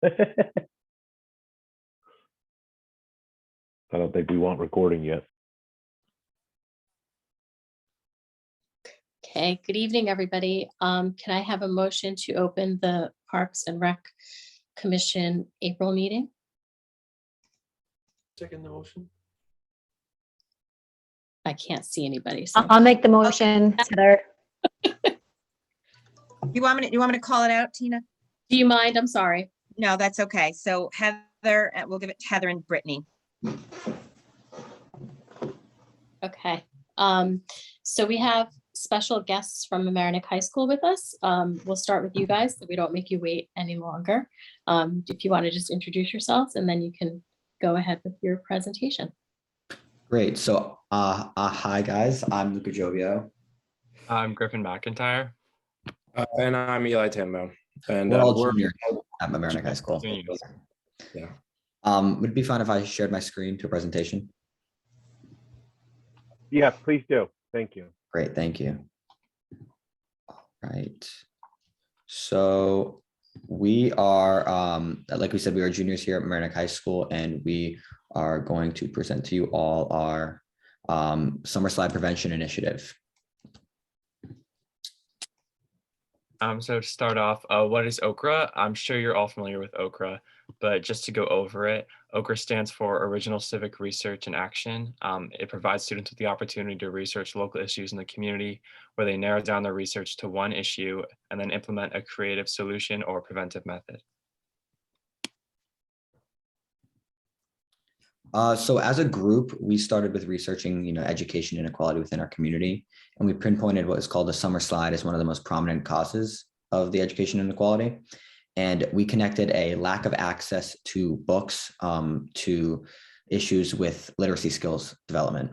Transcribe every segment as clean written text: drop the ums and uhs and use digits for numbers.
I don't think we want recording yet. Okay, good evening, everybody. Can I have a motion to open the Parks and Rec Commission April meeting? Second the motion. I can't see anybody. So I'll make the motion, Heather. You want me to call it out, Tina? do you mind? I'm sorry. No, that's okay. So Heather, we'll give it to Heather and Brittany. Okay. So we have special guests from Maverick High School with us. We'll start with you guys so we don't make you wait any longer. If you want to just introduce yourselves and then you can go ahead with your presentation. Great. So, hi guys, I'm Luca Jovio. I'm Griffin McIntyre. And I'm Eli Tanbaum. And We're all juniors at Maverick High School. Juniors. Yeah. Would it be fine if I shared my screen to a presentation? Yeah, please do. Thank you. Great, thank you. All right. So we are, like we said, we are juniors here at Maverick High School, and we are going to present to you all our summer slide prevention initiative. So to start off, what is Okra? I'm sure you're all familiar with Okra, but just to go over it, Okra stands for Original Civic Research and Action. It provides students with the opportunity to research local issues in the community, where they narrow down their research to one issue and then implement a creative solution or preventive method. So as a group, we started with researching, education inequality within our community, and we pinpointed what is called the summer slide as one of the most prominent causes of the education inequality. And we connected a lack of access to books to issues with literacy skills development.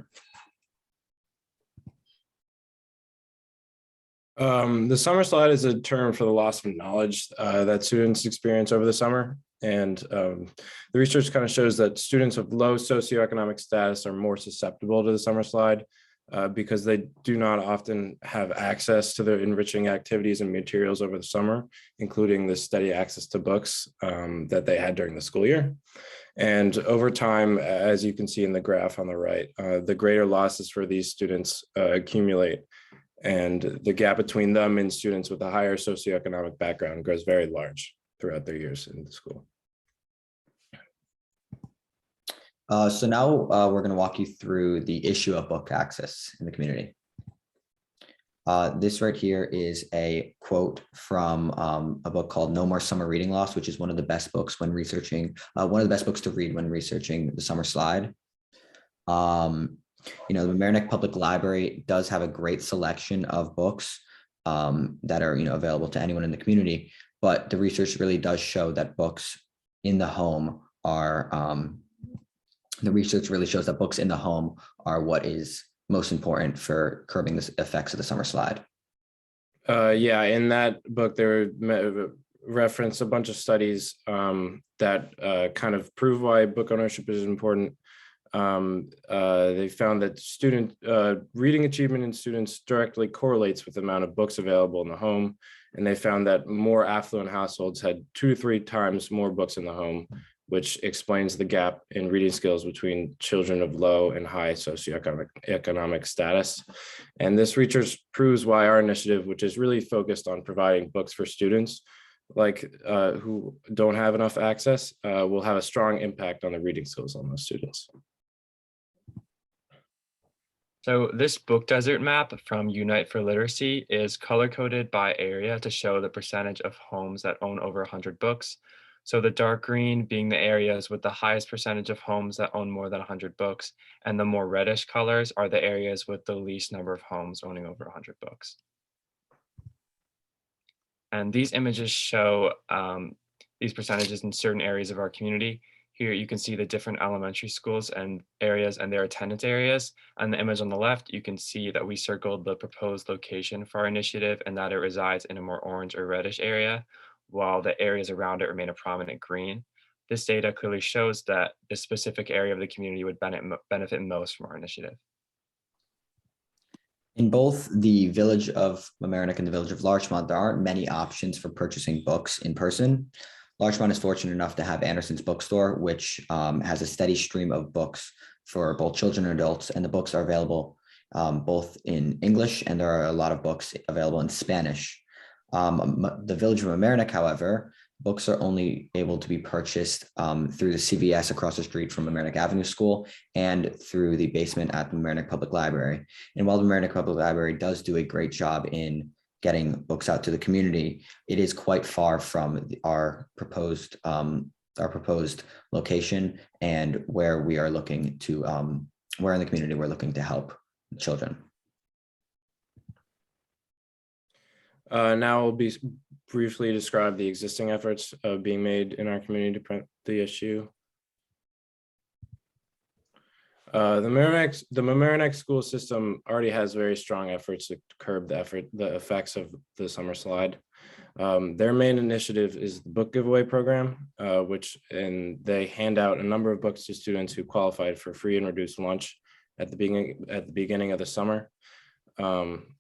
The summer slide is a term for the loss of knowledge that students experience over the summer. And the research kind of shows that students of low socioeconomic status are more susceptible to the summer slide because they do not often have access to the enriching activities and materials over the summer, including the steady access to books that they had during the school year. And over time, as you can see in the graph on the right, the greater losses for these students accumulate. And the gap between them and students with a higher socioeconomic background grows very large throughout their years in the school. So now we're going to walk you through the issue of book access in the community. This right here is a quote from a book called No More Summer Reading Loss, which is one of the best books when researching, one of the best books to read when researching the summer slide. The Maverick Public Library does have a great selection of books that are, available to anyone in the community, but the research really does show that books in the home are, the research really shows that books in the home are what is most important for curbing the effects of the summer slide. Yeah, in that book, there were reference a bunch of studies that kind of prove why book ownership is important. They found that student reading achievement in students directly correlates with the amount of books available in the home. And they found that more affluent households had 2 to 3 times more books in the home, which explains the gap in reading skills between children of low and high socioeconomic status. And this research proves why our initiative, which is really focused on providing books for students who don't have enough access, will have a strong impact on the reading skills on those students. So this book desert map from Unite for Literacy is color-coded by area to show the percentage of homes that own over 100 books. So the dark green being the areas with the highest percentage of homes that own more than 100 books, and the more reddish colors are the areas with the least number of homes owning over 100 books. And these images show these percentages in certain areas of our community. Here you can see the different elementary schools and areas and their attendance areas. On the image on the left, you can see that we circled the proposed location for our initiative and that it resides in a more orange or reddish area, while the areas around it remain a prominent green. This data clearly shows that this specific area of the community would benefit most from our initiative. In both the village of Maverick and the village of Larchmont, there aren't many options for purchasing books in person. Larchmont is fortunate enough to have Anderson's Bookstore, which has a steady stream of books for both children and adults, and the books are available both in English, and there are a lot of books available in Spanish. The Village of Mamaroneck, however, books are only able to be purchased through the CVS across the street from Mamaroneck Avenue School and through the basement at the Mamaroneck Public Library. And while the Mamaroneck Public Library does do a great job in getting books out to the community, it is quite far from our proposed location and where we are looking to, where in the community we're looking to help children. Now I'll be briefly describe the existing efforts being made in our community to prevent the issue. The Mamaroneck school system already has very strong efforts to curb the effects of the summer slide. Their main initiative is the book giveaway program, they hand out a number of books to students who qualified for free and reduced lunch at the beginning of the summer.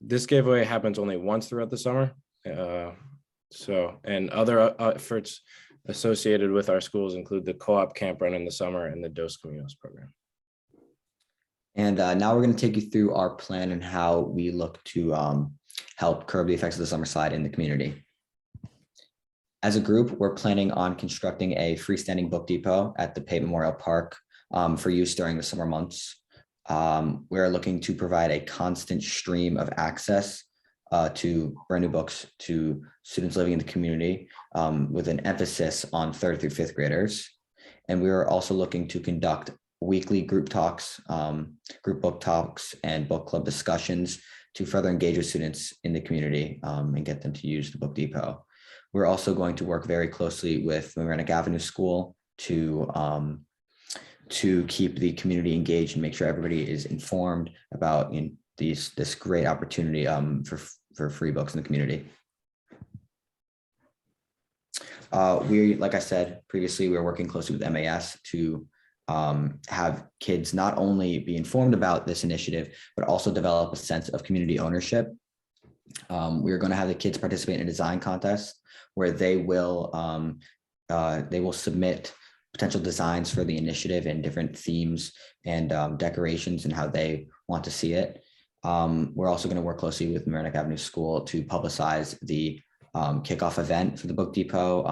This giveaway happens only once throughout the summer. And other efforts associated with our schools include the co-op camp run in the summer and the Dos Caminos program. And now we're going to take you through our plan and how we look to help curb the effects of the summer slide in the community. As a group, we're planning on constructing a freestanding book depot at the Pate Memorial Park for use during the summer months. We're looking to provide a constant stream of access to brand new books to students living in the community with an emphasis on 3rd through 5th graders. And we are also looking to conduct weekly group talks, group book talks, and book club discussions to further engage with students in the community and get them to use the book depot. We're also going to work very closely with Mamaroneck Avenue School to keep the community engaged and make sure everybody is informed about this great opportunity for free books in the community. Like I said previously, we're working closely with MAS to have kids not only be informed about this initiative, but also develop a sense of community ownership. We're going to have the kids participate in a design contest where they will submit potential designs for the initiative and different themes and decorations and how they want to see it. We're also going to work closely with Mamaroneck Avenue School to publicize the kickoff event for the book depot,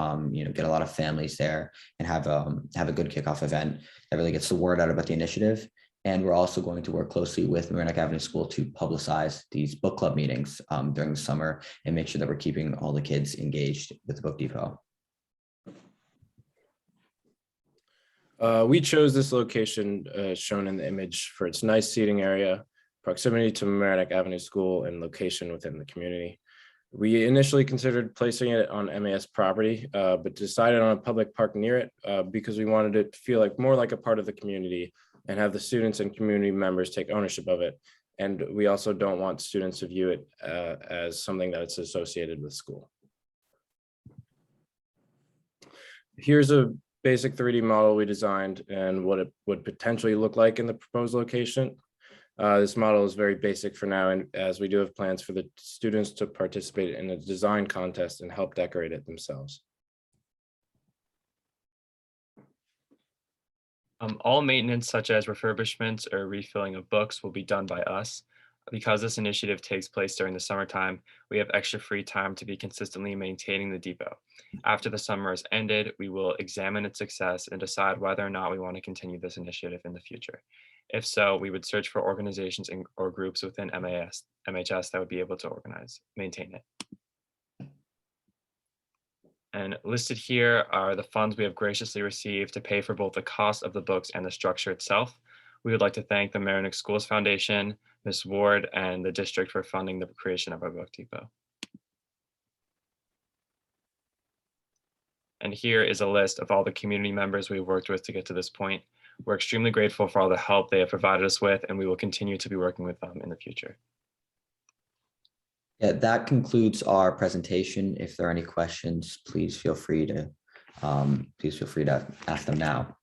get a lot of families there and have a good kickoff event that really gets the word out about the initiative. And we're also going to work closely with Mamaroneck Avenue School to publicize these book club meetings during the summer and make sure that we're keeping all the kids engaged with the book depot. We chose this location shown in the image for its nice seating area, proximity to Mamaroneck Avenue School, and location within the community. We initially considered placing it on MAS property, but decided on a public park near it because we wanted it to feel more like a part of the community and have the students and community members take ownership of it. And we also don't want students to view it as something that's associated with school. Here's a basic 3D model we designed and what it would potentially look like in the proposed location. This model is very basic for now, and as we do have plans for the students to participate in a design contest and help decorate it themselves. All maintenance such as refurbishments or refilling of books will be done by us. Because this initiative takes place during the summertime, we have extra free time to be consistently maintaining the depot. After the summer has ended, we will examine its success and decide whether or not we want to continue this initiative in the future. If so, we would search for organizations or groups within MHS that would be able to maintain it. And listed here are the funds we have graciously received to pay for both the cost of the books and the structure itself. We would like to thank the Mamaroneck Schools Foundation, Ms. Ward, and the district for funding the creation of our book depot. And here is a list of all the community members we've worked with to get to this point. We're extremely grateful for all the help they have provided us with, and we will continue to be working with them in the future. Yeah, that concludes our presentation. If there are any questions, please feel free to ask them now.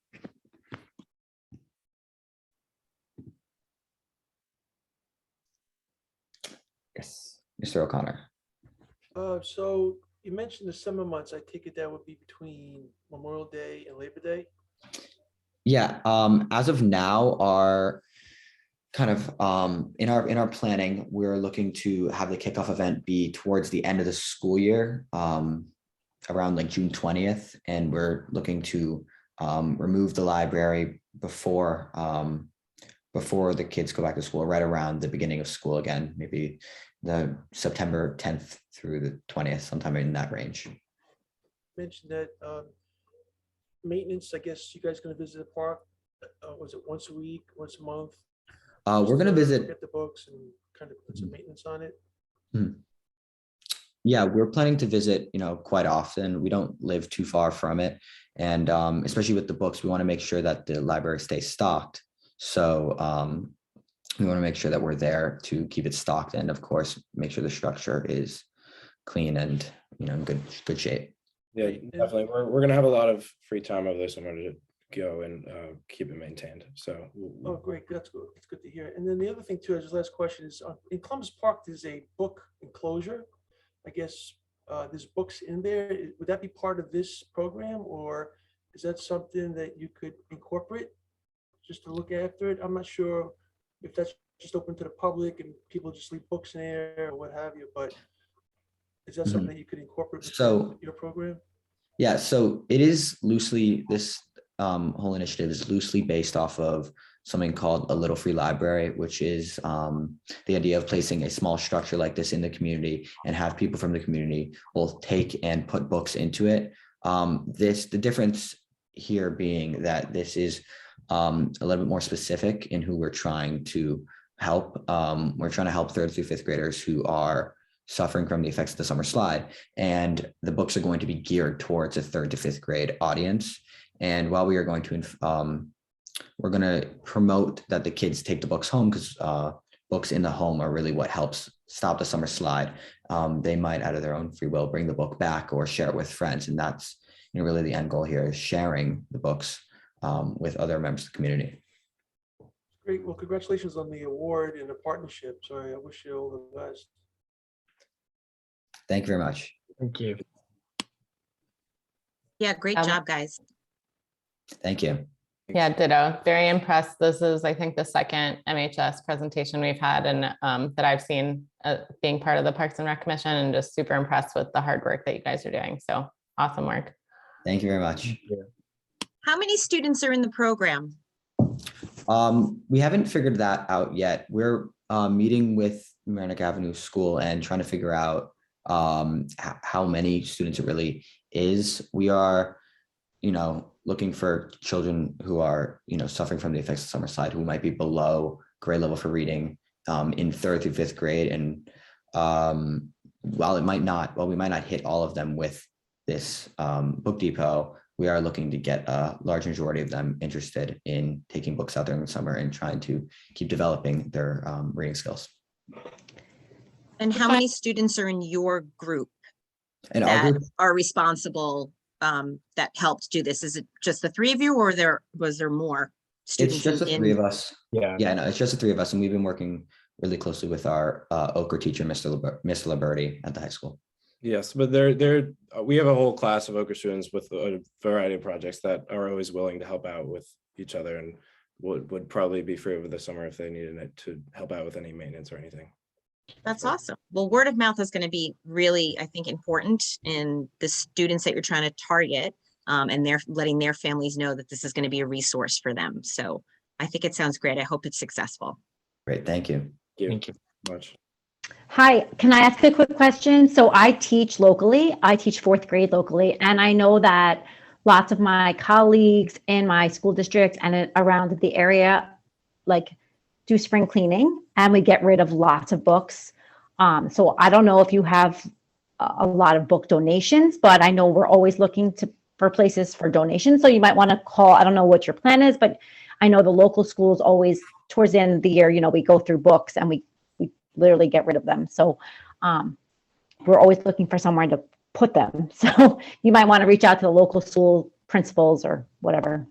Yes, Mr. O'Connor. So You mentioned the summer months. I take it that would be between Memorial Day and Labor Day. Yeah, as of now, our kind of in our planning, we're looking to have the kickoff event be towards the end of the school year, around like June 20th, and we're looking to remove the library before the kids go back to school, right around the beginning of school again, maybe the September 10th through the 20th, sometime in that range. Mentioned that maintenance. I guess you guys going to visit the park. Was it once a week, once a month? We're going to visit. Get the books and kind of put some maintenance on it. Yeah, we're planning to visit, quite often. We don't live too far from it. And especially with the books, we want to make sure that the library stays stocked. So we want to make sure that we're there to keep it stocked and, of course, make sure the structure is clean and, in good shape. Yeah, definitely. We're going to have a lot of free time over this in order to go and keep it maintained. So. Oh, great. That's good. It's good to hear. And then the other thing too, as last question is, in Columbus Park, there's a book enclosure. I guess there's books in there. Would that be part of this program, or is that something that you could incorporate just to look after it? I'm not sure if that's just open to the public and people just leave books in there or what have you, but is that something that you could incorporate with your program? Yeah, so it is loosely, this whole initiative is loosely based off of something called a Little Free Library, which is the idea of placing a small structure like this in the community and have people from the community both take and put books into it. The difference here being that this is a little bit more specific in who we're trying to help. We're trying to help 3rd through 5th graders who are suffering from the effects of the summer slide, and the books are going to be geared towards a 3rd to 5th grade audience. And while we are going to we're going to promote that the kids take the books home, because books in the home are really what helps stop the summer slide. They might, out of their own free will, bring the book back or share it with friends, and that's really the end goal here, is sharing the books with other members of the community. Great. Well, congratulations on the award and the partnership. So I wish you all the best. Thank you very much. Thank you. Yeah, great job, guys. Thank you. Yeah, ditto. Very impressed. This is, I think, the second MHS presentation we've had and that I've seen being part of the Parks and Rec Commission, and just super impressed with the hard work that you guys are doing. So awesome work. Thank you very much. How many students are in the program? We haven't figured that out yet. We're meeting with Maverick Avenue School and trying to figure out how many students it really is. We are, looking for children who are, suffering from the effects of summer slide, who might be below grade level for reading in 3rd through 5th grade. And while we might not hit all of them with this book depot, we are looking to get a large majority of them interested in taking books out during the summer and trying to keep developing their reading skills. And how many students are in your group And that are responsible, that helped do this? Is it just the 3 of you, or was there more students? It's just the 3 of us. Yeah. Yeah, no, it's just the 3 of us. And we've been working really closely with our Okra teacher, Miss Liberty at the high school. Yes, but we have a whole class of Okra students with a variety of projects that are always willing to help out with each other, and would probably be free over the summer if they needed it to help out with any maintenance or anything. That's awesome. Well, word of mouth is going to be really, I think, important in the students that you're trying to target, and they're letting their families know that this is going to be a resource for them. So I think it sounds great. I hope it's successful. Great, thank you. Thank you Much. Hi, can I ask a quick question? So I teach locally. I teach 4th grade locally, and I know that lots of my colleagues in my school district and around the area, do spring cleaning, and we get rid of lots of books. So I don't know if you have a lot of book donations, but I know we're always looking for places for donations. So you might want to call. I don't know what your plan is, but I know the local schools always, towards the end of the year, we go through books and we literally get rid of them. So we're always looking for somewhere to put them. So you might want to reach out to the local school principals or whatever.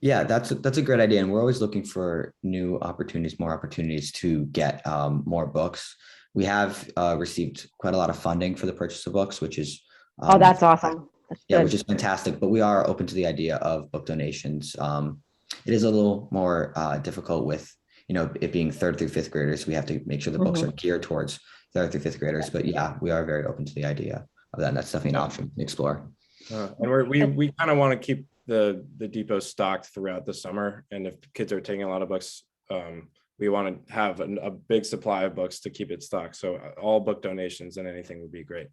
Yeah, that's a great idea. And we're always looking for new opportunities, more opportunities to get more books. We have received quite a lot of funding for the purchase of books, which is Oh, that's awesome. That's Yeah, good. which is fantastic, but we are open to the idea of book donations. It is a little more difficult with, it being third through fifth graders. We have to make sure the books are geared towards third through fifth graders, but yeah, we are very open to the idea of that. And that's definitely an option to explore. And we kind of want to keep the depot stocked throughout the summer. And if kids are taking a lot of books, we want to have a big supply of books to keep it stocked. So all book donations and anything would be great.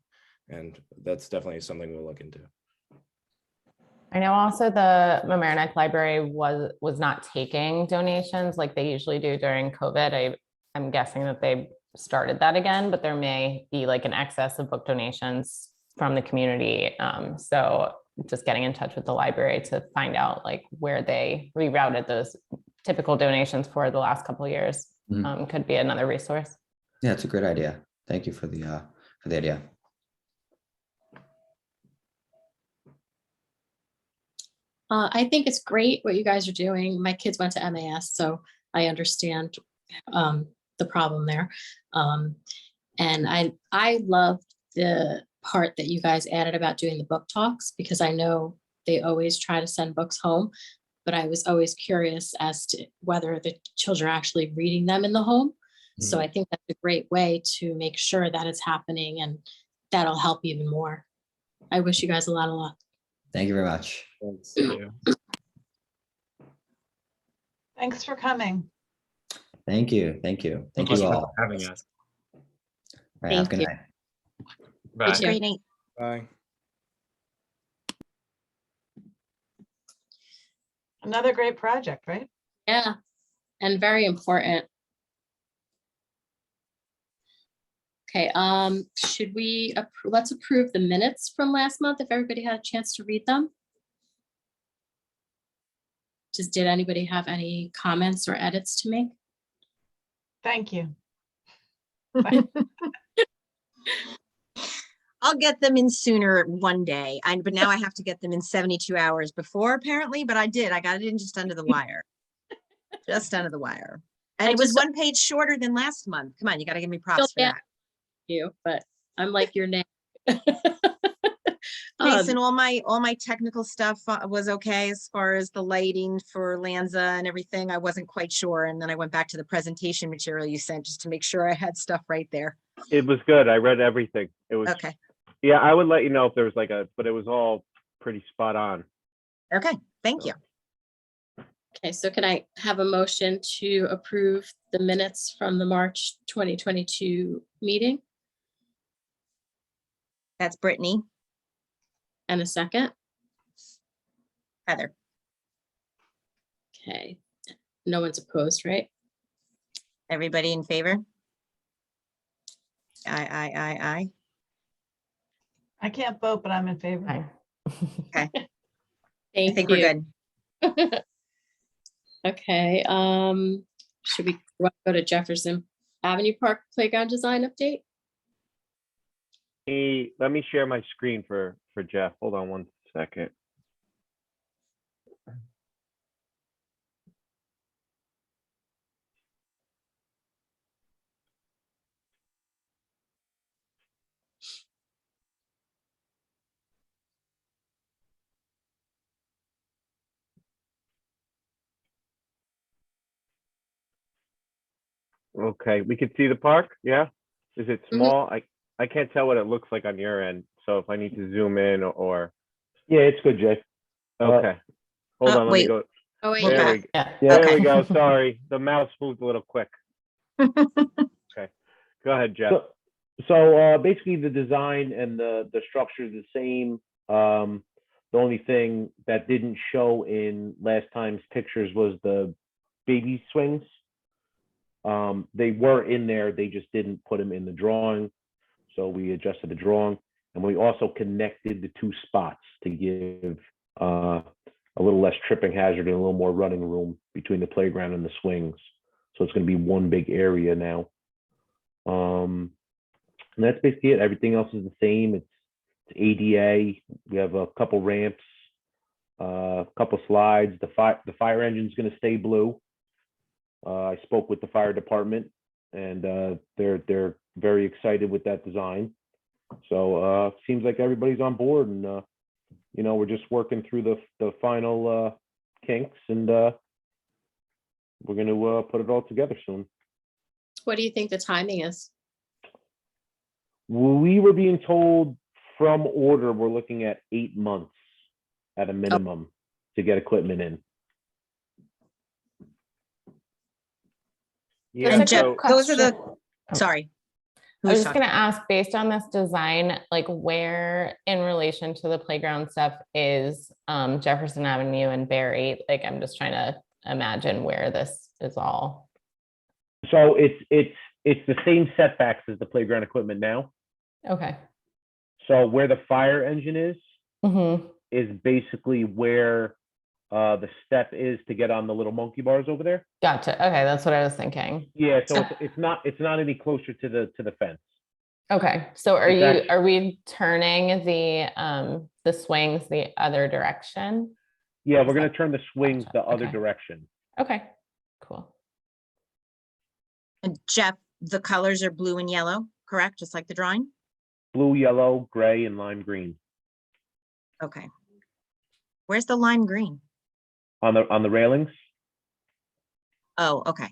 And that's definitely something we'll look into. I know also the Mamaroneck Library was not taking donations like they usually do during COVID. I'm guessing that they started that again, but there may be like an excess of book donations from the community. So just getting in touch with the library to find out like where they rerouted those typical donations for the last couple of years could be another resource. Yeah, it's a great idea. Thank you for the idea. I think it's great what you guys are doing. My kids went to MAS, so I understand the problem there. And I love the part that you guys added about doing the book talks, because I know they always try to send books home, but I was always curious as to whether the children are actually reading them in the home. So I think that's a great way to make sure that it's happening, and that'll help even more. I wish you guys a lot of luck. Thank you very much. Thanks. Thanks for coming. Thank you. Thank you. Thank Thank you you for all. having us. All right, have a Thank good you. night. Bye. Have a great night. Bye. Another great project, right? Yeah, and very important. Okay, should we, let's approve the minutes from last month if everybody had a chance to read them? Did anybody have any comments or edits to make? Thank you. I'll get them in sooner one day. But now I have to get them in 72 hours before apparently, but I did. I got it in just under the wire. Just under the wire. And I it was just- 1 page shorter than last month. Come on, you got to give me props for yeah. that. You, but I'm like your name. Jason, all my technical stuff was okay as far as the lighting for Lanza and everything. I wasn't quite sure. And then I went back to the presentation material you sent just to make sure I had stuff right there. It was good. I read everything. It was, Okay. yeah, I would let you know if there was but it was all pretty spot on. Okay. Thank you. Okay, so can I have a motion to approve the minutes from the March 2022 meeting That's Brittany, and a second? Heather. Okay, no one's opposed, right? Everybody in favor? Aye. I can't vote, but I'm in favor. Hi. I Thank think you. we're good. Okay, should we go to Jefferson Avenue Park Playground Design update? Let me share my screen for Jeff. Hold on one second. Okay, we can see the park, yeah? Is it small? I can't tell what it looks like on your end, so if I need to zoom in or. Yeah, it's good, Jay. Okay. Hold on, let me wait. go. Oh, wait, We're There back. we, Yeah. there Okay. we go, sorry. The mouse moved a little quick. Okay, go ahead, Jeff. So basically the design and the structure is the same. The only thing that didn't show in last time's pictures was the baby swings. They were in there, they just didn't put them in the drawing. So we adjusted the drawing, and we also connected the two spots to give a little less tripping hazard and a little more running room between the playground and the swings. So it's going to be one big area now. And that's basically it. Everything else is the same. It's ADA. We have a couple ramps, a couple slides. The fire engine is going to stay blue. I spoke with the fire department, and they're very excited with that design. So seems like everybody's on board, and you know, we're just working through the final kinks, and we're gonna put it all together soon. What do you think the timing is? We were being told from order we're looking at 8 months at a minimum to get equipment in. And Yeah, Jeff, so- those are the, Question. sorry. I Who's was just talking? gonna ask, based on this design, like where in relation to the playground stuff is Jefferson Avenue and Berry? Like, I'm just trying to imagine where this is all. So it's the same setbacks as the playground equipment now. Okay. So where the fire engine Mm-hmm. is basically where the step is to get on the little monkey bars over there. Gotcha. Okay, that's what I was thinking. Yeah, so it's not any closer to the fence. Okay, so It's are we turning the swings the other direction? Yeah, we're gonna turn the swings Gotcha, the other okay. direction. Okay, cool. And Jeff, the colors are blue and yellow, correct? Just like the drawing? Blue, yellow, gray, and lime green Okay. Where's the lime green? on the railings. Oh, okay.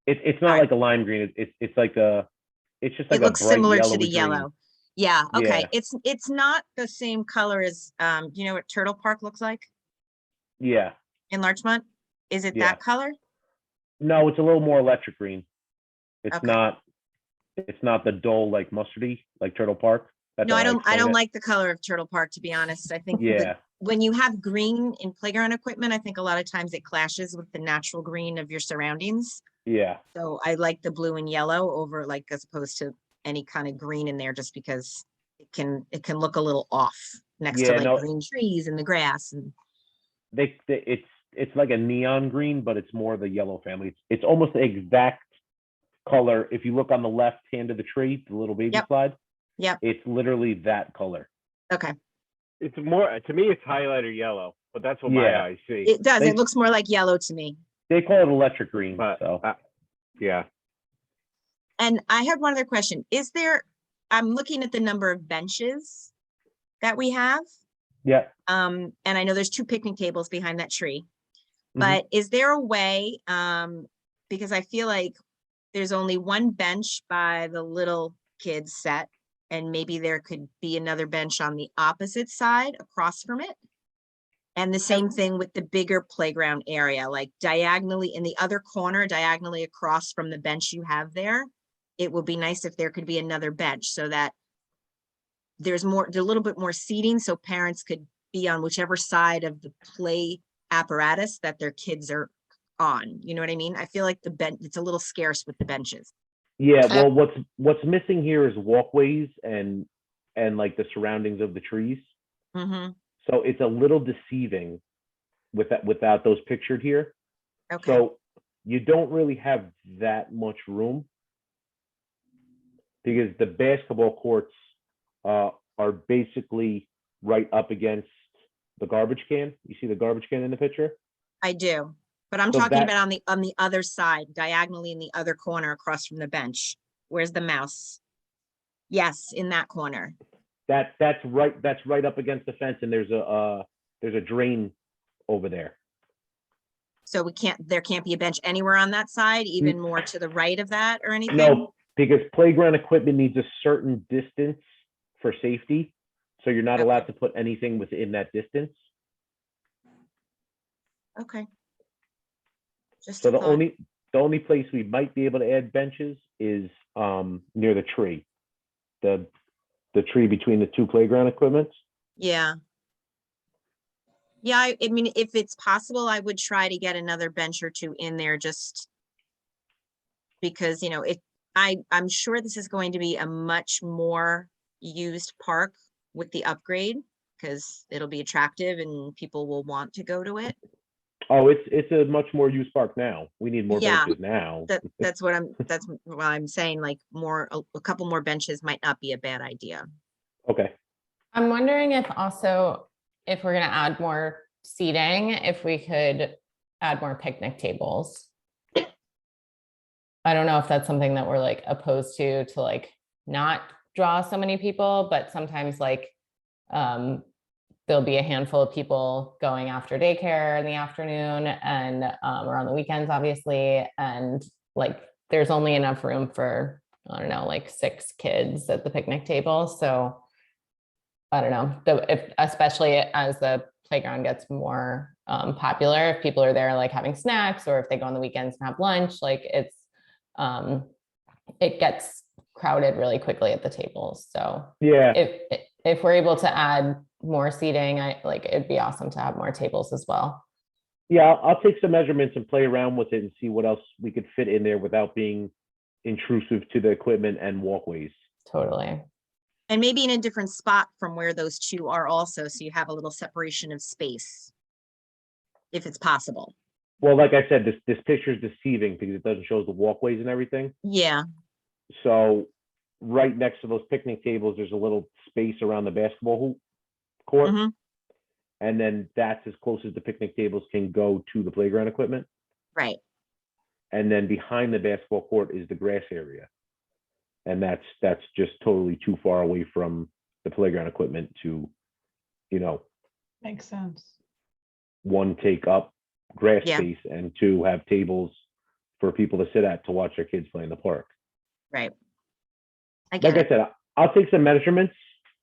It's not Alright. like a lime green. It's like it's just like It a looks bright similar to yellowy the green. yellow. Yeah, okay. Yeah. It's not the same color as, do you know what Turtle Park looks like Yeah. in Larchmont? Is it Yeah. that color? No, it's a little more electric green. It's Okay. not. It's not the dull like mustardy like Turtle Park. That's No, how I don't explain it. like the color of Turtle Park, to be honest. I think that Yeah. when you have green in playground equipment, I think a lot of times it clashes with the natural green of your surroundings. Yeah. So I like the blue and yellow over, like, as opposed to any kind of green in there, just because it can look a little off next to Yeah, like no. green trees and the grass and. It's like a neon green, but it's more the yellow family. It's almost the exact color. If you look on the left hand of the tree, the little baby Yep. slide. Yep. It's literally that color. Okay, It's more, to me, it's highlighter yellow, but that's what my Yeah. eyes see. it does. They- It looks more like yellow to me. They call it electric green. But So yeah, And I have one other question. Is there, I'm looking at the number of benches that we have. yeah. And I know there's 2 picnic tables behind that tree. Mhm. But is there a way, because I feel like there's only 1 bench by the little kids set, and maybe there could be another bench on the opposite side across from it. And the same thing with the bigger playground area, like diagonally in the other corner, diagonally across from the bench you have there. It would be nice if there could be another bench so that there's a little bit more seating, so parents could be on whichever side of the play apparatus that their kids are on. You know what I mean? I feel like it's a little scarce with the benches. Yeah. Well, what's missing here is walkways and like the surroundings of the trees. Mm-hmm. So it's a little deceiving without those pictured here. Okay. So you don't really have that much room because the basketball courts are basically right up against the garbage can. You see the garbage can in the picture? I do, but I'm So talking that- about on the other side, diagonally in the other corner across from the bench. Where's the mouse? Yes, in that corner. That's right up against the fence, and there's a drain over there. So there can't be a bench anywhere on that side, even more to the right of that or anything? No, because playground equipment needs a certain distance for safety, so you're not Okay. allowed to put anything within that distance. Okay. Just So a the thought. only place we might be able to add benches is near the tree, the tree between the 2 playground equipments. Yeah. Yeah, I mean, if it's possible, I would try to get another bench or 2 in there just because, I'm sure this is going to be a much more used park with the upgrade because it'll be attractive and people will want to go to it. Oh, it's a much more used park now. We need more Yeah. benches now. That's what I'm saying, like a couple more benches might not be a bad idea. Okay. I'm wondering if also, if we're gonna add more seating, if we could add more picnic tables. I don't know if that's something that we're like opposed to like not draw so many people, but sometimes like there'll be a handful of people going after daycare in the afternoon and or on the weekends, obviously. And like there's only enough room for, I don't know, like 6 kids at the picnic table. So I don't know, especially as the playground gets more popular, if people are there like having snacks, or if they go on the weekends and have lunch, like it gets crowded really quickly at the tables. So Yeah, if we're able to add more seating, it'd be awesome to have more tables as well. yeah, I'll take some measurements and play around with it and see what else we could fit in there without being intrusive to the equipment and walkways. Totally. And maybe in a different spot from where those two are also, so you have a little separation of space, if it's possible. Well, like I said, this picture is deceiving because it doesn't show the walkways and everything. Yeah, So right next to those picnic tables, there's a little space around the basketball hoop court. Mhm. And then that's as close as the picnic tables can go to the playground equipment. right. And then behind the basketball court is the grass area. And that's just totally too far away from the playground equipment to, Makes sense. one, take up grass Yeah. space, and 2, have tables for people to sit at to watch their kids play in the park. Right. I get Like I it. said, I'll take some measurements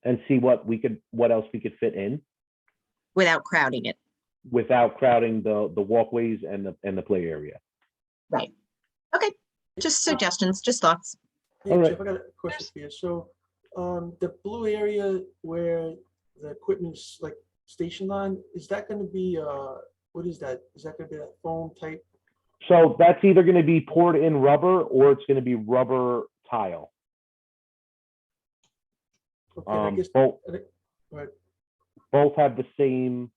and see what else we could fit in Without crowding it. without crowding the walkways and the play area. Right. Okay. Just suggestions, just thoughts. Hey, All right. Jeff, I got a question for you. So, the blue area where the equipment's like stationed on, is that gonna be, what is that? Is that gonna be that foam type? So that's either going to be poured in rubber or it's going to be rubber tile. Okay, I guess, right, Both have the same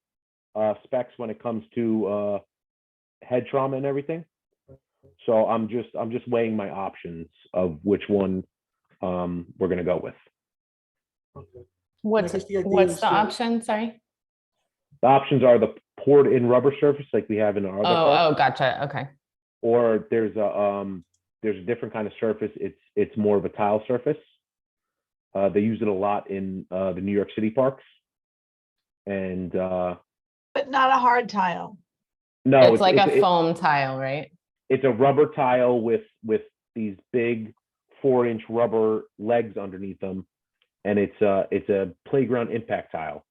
specs when it comes to head trauma and everything. So I'm just weighing my options of which one we're going to go with. okay. What's guess the idea what's is the to- option? Sorry. The options are the poured in rubber surface like we have in our other park, Oh, gotcha. Okay. or there's a different kind of surface. It's more of a tile surface. They use it a lot in the New York City parks. And But not a hard tile. no, It's like a foam tile, right? it's a rubber tile with these big 4-inch rubber legs underneath them, and it's a playground impact tile.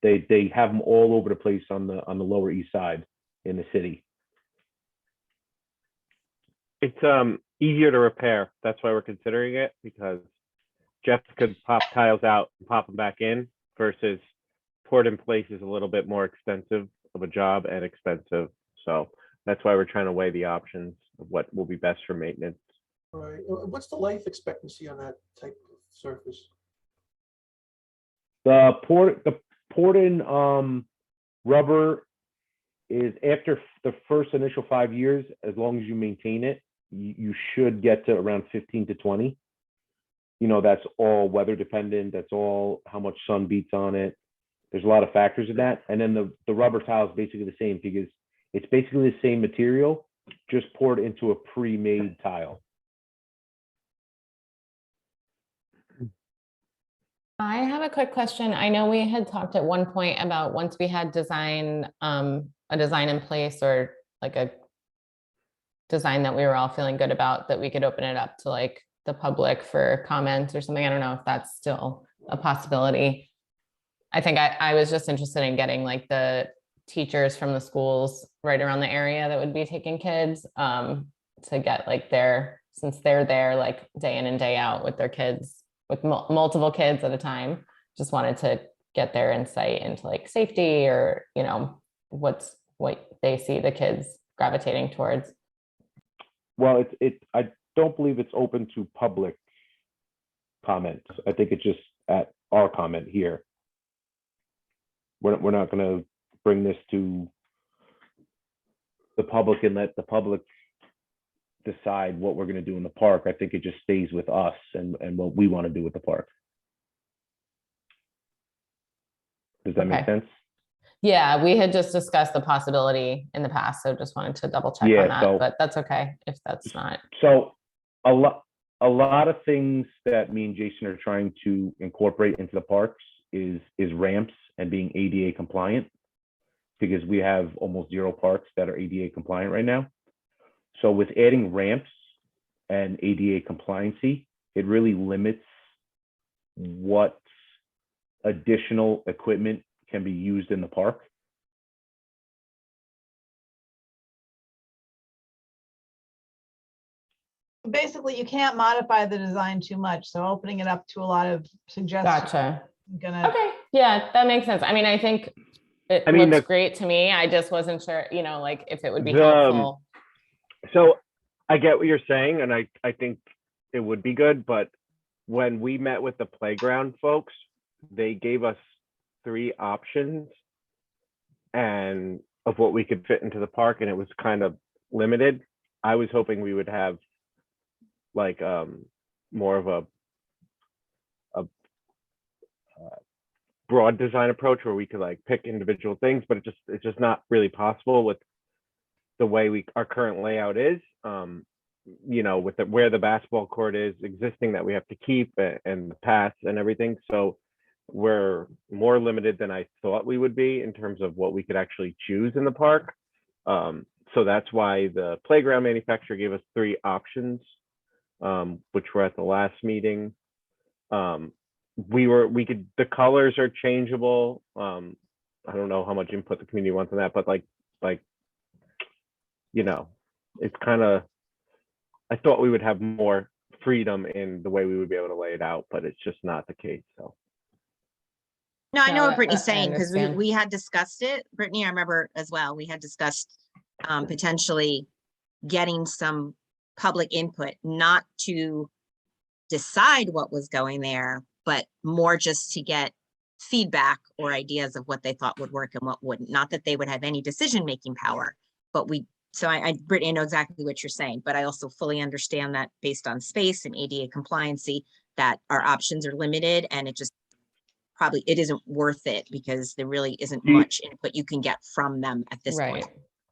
They have them all over the place on the Lower East Side in the city. It's easier to repair. That's why we're considering it, because Jeff could pop tiles out and pop them back in, versus poured in place is a little bit more extensive of a job and expensive. So that's why we're trying to weigh the options of what will be best for maintenance. Right. What's the life expectancy on that type of surface? The poured in rubber is, after the first initial 5 years, as long as you maintain it, you should get to around 15 to 20. That's all weather dependent. That's all how much sun beats on it. There's a lot of factors in that. And then the rubber tile is basically the same, because it's basically the same material, just poured into a pre-made tile. I have a quick question. I know we had talked at one point about once we had a design in place, or like a design that we were all feeling good about, that we could open it up to like the public for comments or something. I don't know if that's still a possibility. I think I was just interested in getting like the teachers from the schools right around the area that would be taking kids, to get like since they're there like day in and day out with their kids, with multiple kids at a time. Just wanted to get their insight into like safety, or what they see the kids gravitating towards. Well, I don't believe it's open to public comments. I think it's just at our comment here. We're not going to bring this to the public and let the public decide what we're going to do in the park. I think it just stays with us and what we want to do with the park. Does that make Okay. sense? Yeah, we had just discussed the possibility in the past, so just wanted to double check Yeah, on that, so- but that's okay if that's not. So a lot a lot of things that me and Jason are trying to incorporate into the parks is ramps and being ADA compliant, because we have almost 0 parks that are ADA compliant right now. So with adding ramps and ADA compliancy, it really limits what additional equipment can be used in the park. Basically, you can't modify the design too much, so opening it up to a lot of suggestions. Gotcha. Gonna, Okay, yeah, that makes sense. I mean, I think it looks great to me. I just wasn't sure, you know, like if it would be helpful. So I get what you're saying, and I think it would be good, but when we met with the playground folks, they gave us 3 options and of what we could fit into the park, and it was kind of limited. I was hoping we would have like more of a broad design approach where we could like pick individual things, but it's just not really possible with the way our current layout is. You know, with where the basketball court is existing that we have to keep, and the paths and everything. So we're more limited than I thought we would be in terms of what we could actually choose in the park. So that's why the playground manufacturer gave us 3 options, which were at the last meeting. The colors are changeable. I don't know how much input the community wants on that, but like, you know, it's kind of, I thought we would have more freedom in the way we would be able to lay it out, but it's just not the case. So. No, I know No, what Brittany's I saying, because understand. we had discussed it. Brittany, I remember as well, we had discussed potentially getting some public input, not to decide what was going there, but more just to get feedback or ideas of what they thought would work and what wouldn't. Not that they would have any decision-making power, but Brittany, I know exactly what you're saying, but I also fully understand that based on space and ADA compliancy, that our options are limited, and it isn't worth it because there really isn't much input you can get from them at this point.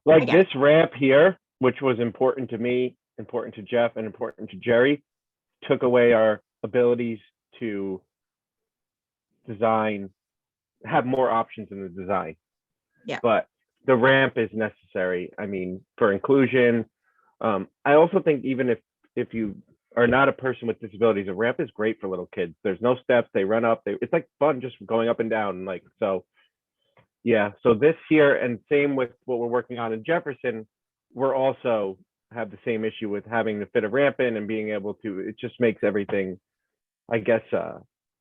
Like this ramp here, which was important to me, important to Jeff, and important to Jerry, took away our abilities to have more options in the design. Yeah. But the ramp is necessary. I mean, for inclusion. I also think even if you are not a person with disabilities, a ramp is great for little kids. There's no steps, they run up, it's like fun just going up and down. Like, so yeah, so this here, and same with what we're working on in Jefferson, we're also have the same issue with having to fit a ramp in and being able to, it just makes everything, I guess,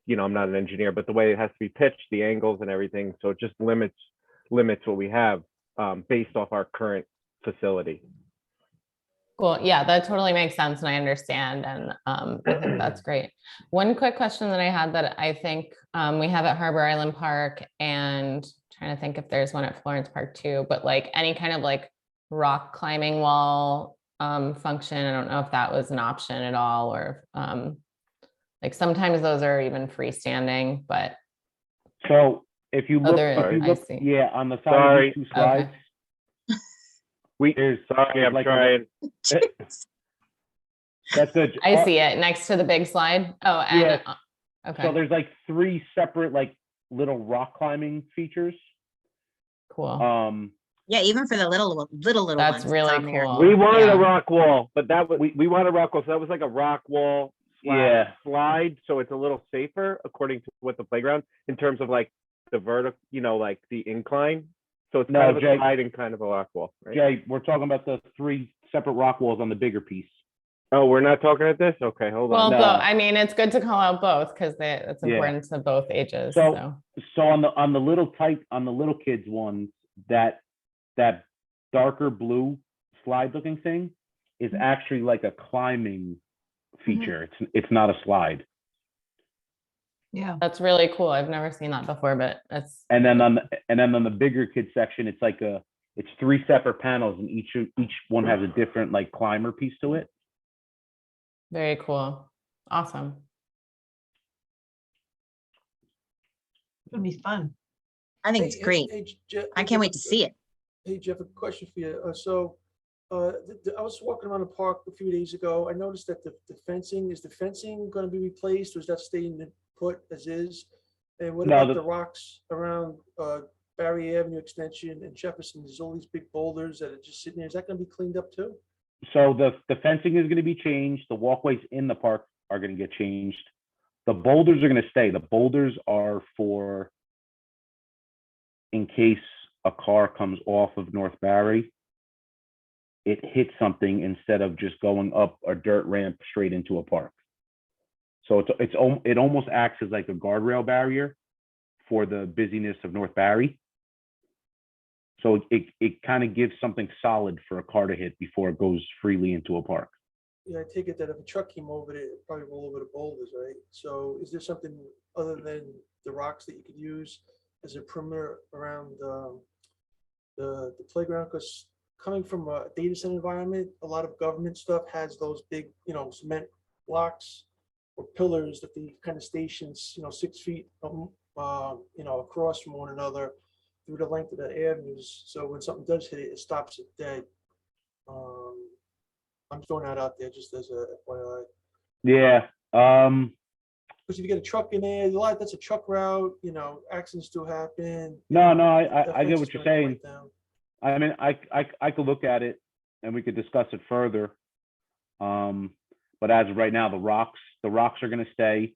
you know, I'm not an engineer, but the way it has to be pitched, the angles and everything, so it just limits what we have based off our current facility. Cool. Yeah, that totally makes sense, and I understand, and I think that's great. One quick question that I had that I think we have at Harbor Island Park, and trying to think if there's one at Florence Park too, but like any kind of like rock climbing wall function. I don't know if that was an option at all, or like sometimes those are even freestanding, but. So if you look, see. yeah, on the side of these 2 slides. Okay. Sorry, I'm trying. That's good. I see it next to the big slide. Oh, and yeah. Okay. So there's like 3 separate like little rock climbing features. Cool. Yeah, even for the little ones. That's really cool. We wanted a rock wall, but that was we wanted a rock wall, so that was like a rock wall slide, so it's a little safer according to what the playground in terms of like the vertical, you know, like the incline. So it's kind of a slide and kind of a rock wall, right? Jay, we're talking about the 3 separate rock walls on the bigger piece. Oh, we're not talking at this? Okay, hold on. Well, I mean, it's good to call out both because it's important to both ages. So on the little kids ones, that darker blue slide looking thing is actually like a climbing feature. It's not a slide. Yeah, that's really cool. I've never seen that before, but that's. And then on the bigger kid section, it's like it's 3 separate panels, and each one has a different like climber piece to it. Very cool. Awesome. it's gonna be fun. I think it's great. I can't wait to see it. Hey, Jeff, a question for you. So I was walking around the park a few days ago. I noticed that the fencing, is the fencing going to be replaced or is that staying put as is? And what No, about the rocks around Barry Avenue Extension and Jefferson? There's all these big boulders that are just sitting there. Is that going to be cleaned up too? So the fencing is going to be changed. The walkways in the park are going to get changed. The boulders are going to stay. The boulders are for in case a car comes off of North Barry, it hits something instead of just going up a dirt ramp straight into a park. So it almost acts as like a guardrail barrier for the busyness of North Barry. So it kind of gives something solid for a car to hit before it goes freely into a park. Yeah, I take it that if a truck came over it, it'd probably roll over the boulders, right? So is there something other than the rocks that you could use as a perimeter around the playground? Because coming from a data center environment, a lot of government stuff has those big, cement blocks or pillars that the kind of stations, 6 feet, across from one another through the length of the avenues. So when something does hit it, it stops it dead. I'm throwing that out there just as a FYI. Yeah. Because if you get a truck in there, that's a truck route, accidents do happen. No, That I get fence what is you're gonna saying. break down. I mean, I could look at it and we could discuss it further. But as of right now, the rocks are going to stay.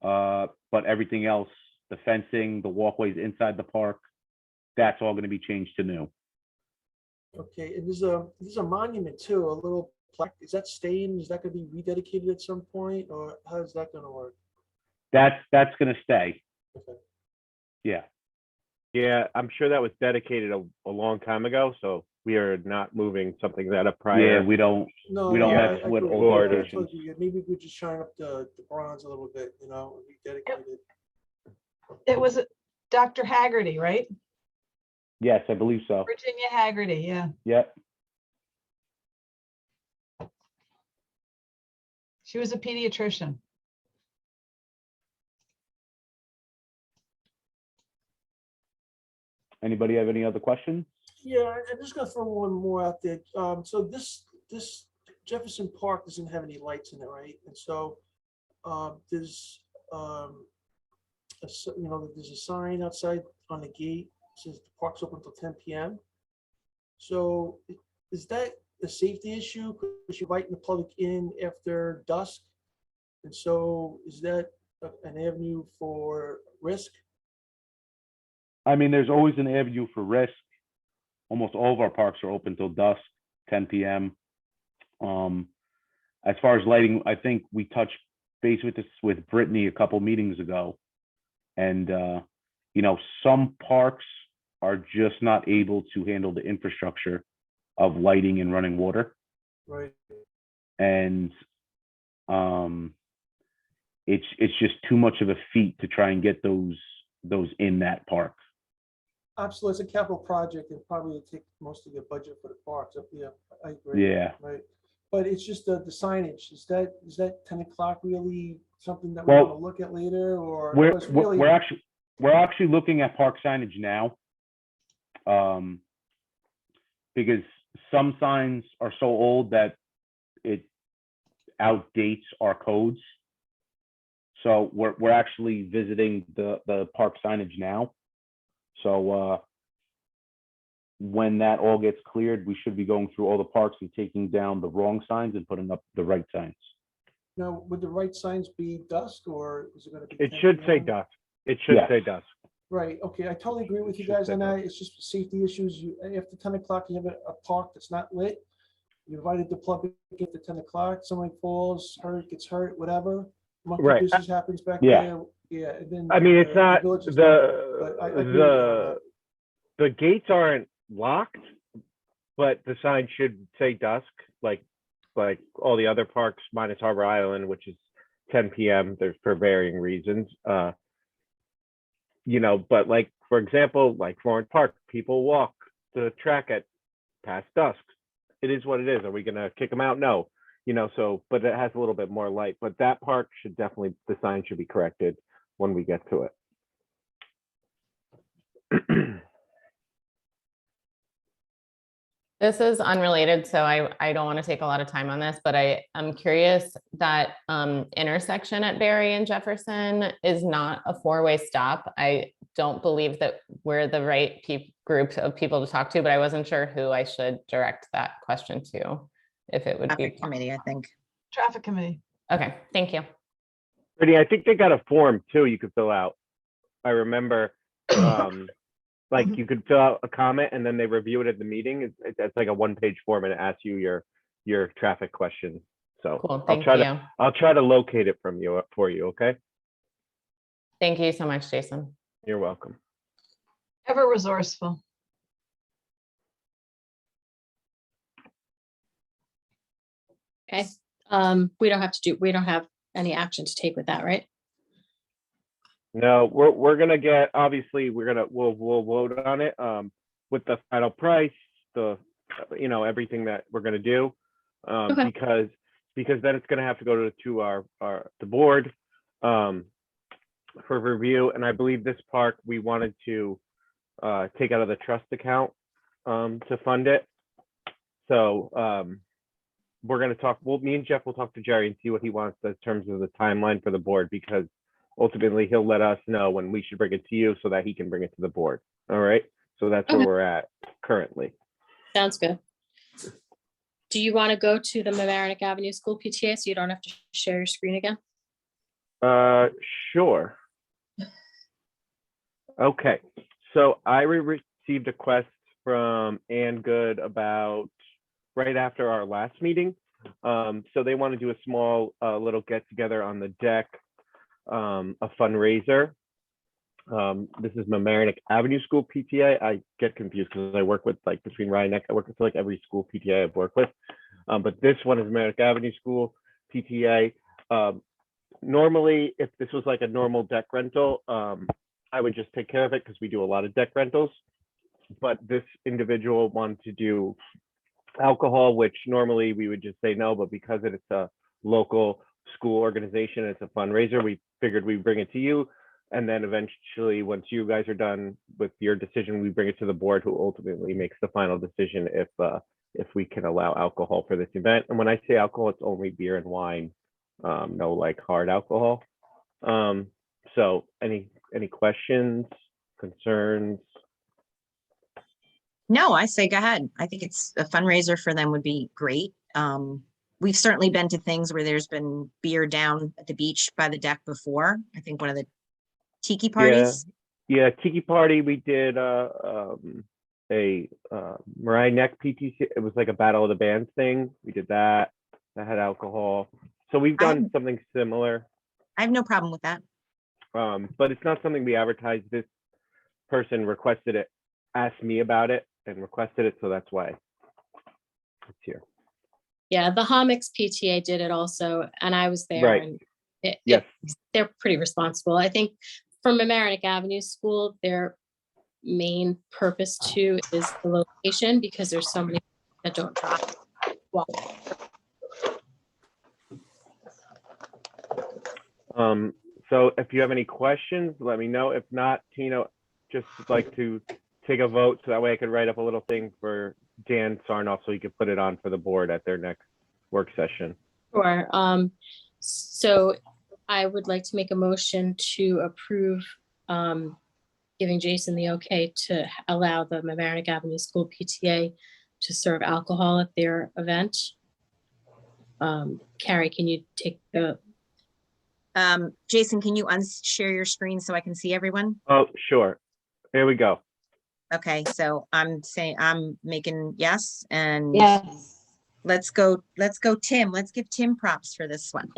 But everything else, the fencing, the walkways inside the park, that's all going to be changed to new. Okay, and there's a monument too, a little plaque. Is that staying? Is that going to be rededicated at some point, or how is that going to work? That's going to stay. Okay. Yeah. Yeah, I'm sure that was dedicated a long time ago, so we are not moving something that a prior. Yeah, we don't No, mess I with agree. old Lord. dedications. Maybe we just shine up the bronze a little bit, rededicate it. It was Dr. Haggerty, right? Yes, I believe so. Virginia Haggerty, yeah. Yep. She was a pediatrician. Anybody have any other questions? Yeah, I'm just gonna throw one more out there. So this Jefferson Park doesn't have any lights in it, right? And so there's there's a sign outside on the gate says the park's open until 10 p.m. So is that a safety issue because you're inviting the public in after dusk? And so is that an avenue for risk? I mean, there's always an avenue for risk. Almost all of our parks are open till dusk, 10 p.m. As far as lighting, I think we touched base with this with Brittany a couple meetings ago. And, some parks are just not able to handle the infrastructure of lighting and running water. Right. And it's just too much of a feat to try and get those in that park. Absolutely, it's a capital project and probably will take most of your budget for the parks. Yeah, I agree. Yeah. Right. But it's just the signage. Is that 10 o'clock really something that we want to look at later, or we're actually looking at park signage now, because some signs are so old that it outdates our codes. So we're actually visiting the park signage now. So when that all gets cleared, we should be going through all the parks and taking down the wrong signs and putting up the right signs. Now, would the right signs be dusk or is it going to be? It 10 should say p.m.? dusk. It should Yes. say dusk. Right. Okay. I totally agree with you Should guys say on dusk. that. It's just safety issues. After 10 o'clock, you have a park that's not lit. You invited the public at 10 o'clock. Somebody falls, gets hurt, whatever. Monkey Right. business happens back Yeah. there. Yeah. And then I mean, it's the not village is not- but I agree with you on the gates aren't locked, but the sign should say dusk, like all the other parks minus Harbor Island, which is 10 p.m. There's for varying reasons. But like for example, like Florence Park, people walk the track at past dusk. It is what it is. Are we gonna kick them out? No. But it has a little bit more light. But that park should definitely, the sign should be corrected when we get to it. This is unrelated, so I don't want to take a lot of time on this, but I'm curious that intersection at Berry and Jefferson is not a four-way stop. I don't believe that we're the right group of people to talk to, but I wasn't sure who I should direct that question to, if it would be. Traffic committee, I think. Traffic committee. Okay, thank you. Brittany, I think they got a form too you could fill out. I remember, like you could fill out a comment and then they review it at the meeting. It's like a one-page form and it asks you your traffic questions. So Cool, I'll thank try you. to I'll try to locate it from you for you. Okay. Thank you so much, Jason. You're welcome. Ever resourceful. Okay, we don't have any action to take with that, right? No, we're gonna get, obviously we'll vote on it with the final price, the everything that we're gonna do, Okay. because then it's gonna have to go to the board for review. And I believe this park we wanted to take out of the trust account to fund it. So we're gonna talk. Me and Jeff will talk to Jerry and see what he wants in terms of the timeline for the board, because ultimately he'll let us know when we should bring it to you so that he can bring it to the board. All right. So that's Okay. where we're at currently. Sounds good. Do you want to go to the Maverick Avenue School PTA so you don't have to share your screen again? Sure. Okay. So I received a quest from Ann Good about right after our last meeting. So they want to do a small little get together on the deck, a fundraiser. This is Maverick Avenue School PTA. I get confused because I work with between Ryan Neck, I work with every school PTA I've worked with. But this one is Maverick Avenue School PTA. Normally, if this was like a normal deck rental, I would just take care of it because we do a lot of deck rentals. But this individual wanted to do alcohol, which normally we would just say no, but because it's a local school organization, it's a fundraiser, we figured we'd bring it to you. And then eventually, once you guys are done with your decision, we bring it to the board, who ultimately makes the final decision if we can allow alcohol for this event. And when I say alcohol, it's only beer and wine, no like hard alcohol. So any questions, concerns? No, I say go ahead. I think it's a fundraiser for them would be great. We've certainly been to things where there's been beer down at the beach by the deck before. I think one of the tiki parties. Yeah, tiki party. We did a Mariah Neck PTC. It was like a battle of the bands thing. We did that. That had alcohol. So we've done something similar. I have no problem with that. But it's not something we advertised. This person requested it, asked me about it, and requested it, so that's why it's here. Yeah, the Homics PTA did it also, and I was there. Right. And Yes. they're pretty responsible. I think from Maverick Avenue School, their main purpose too is the location, because there's so many that don't drive. Well, So if you have any questions, let me know. If not, Tino, just like to take a vote so that way I could write up a little thing for Dan Sarnoff so he could put it on for the board at their next work session. Sure. So I would like to make a motion to approve giving Jason the okay to allow the Maverick Avenue School PTA to serve alcohol at their event. Carrie, can you take the? Jason, can you unshare your screen so I can see everyone? Oh, sure. Here we go. Okay, so I'm making yes, and Yes. let's go, Tim. Let's give Tim props for this one.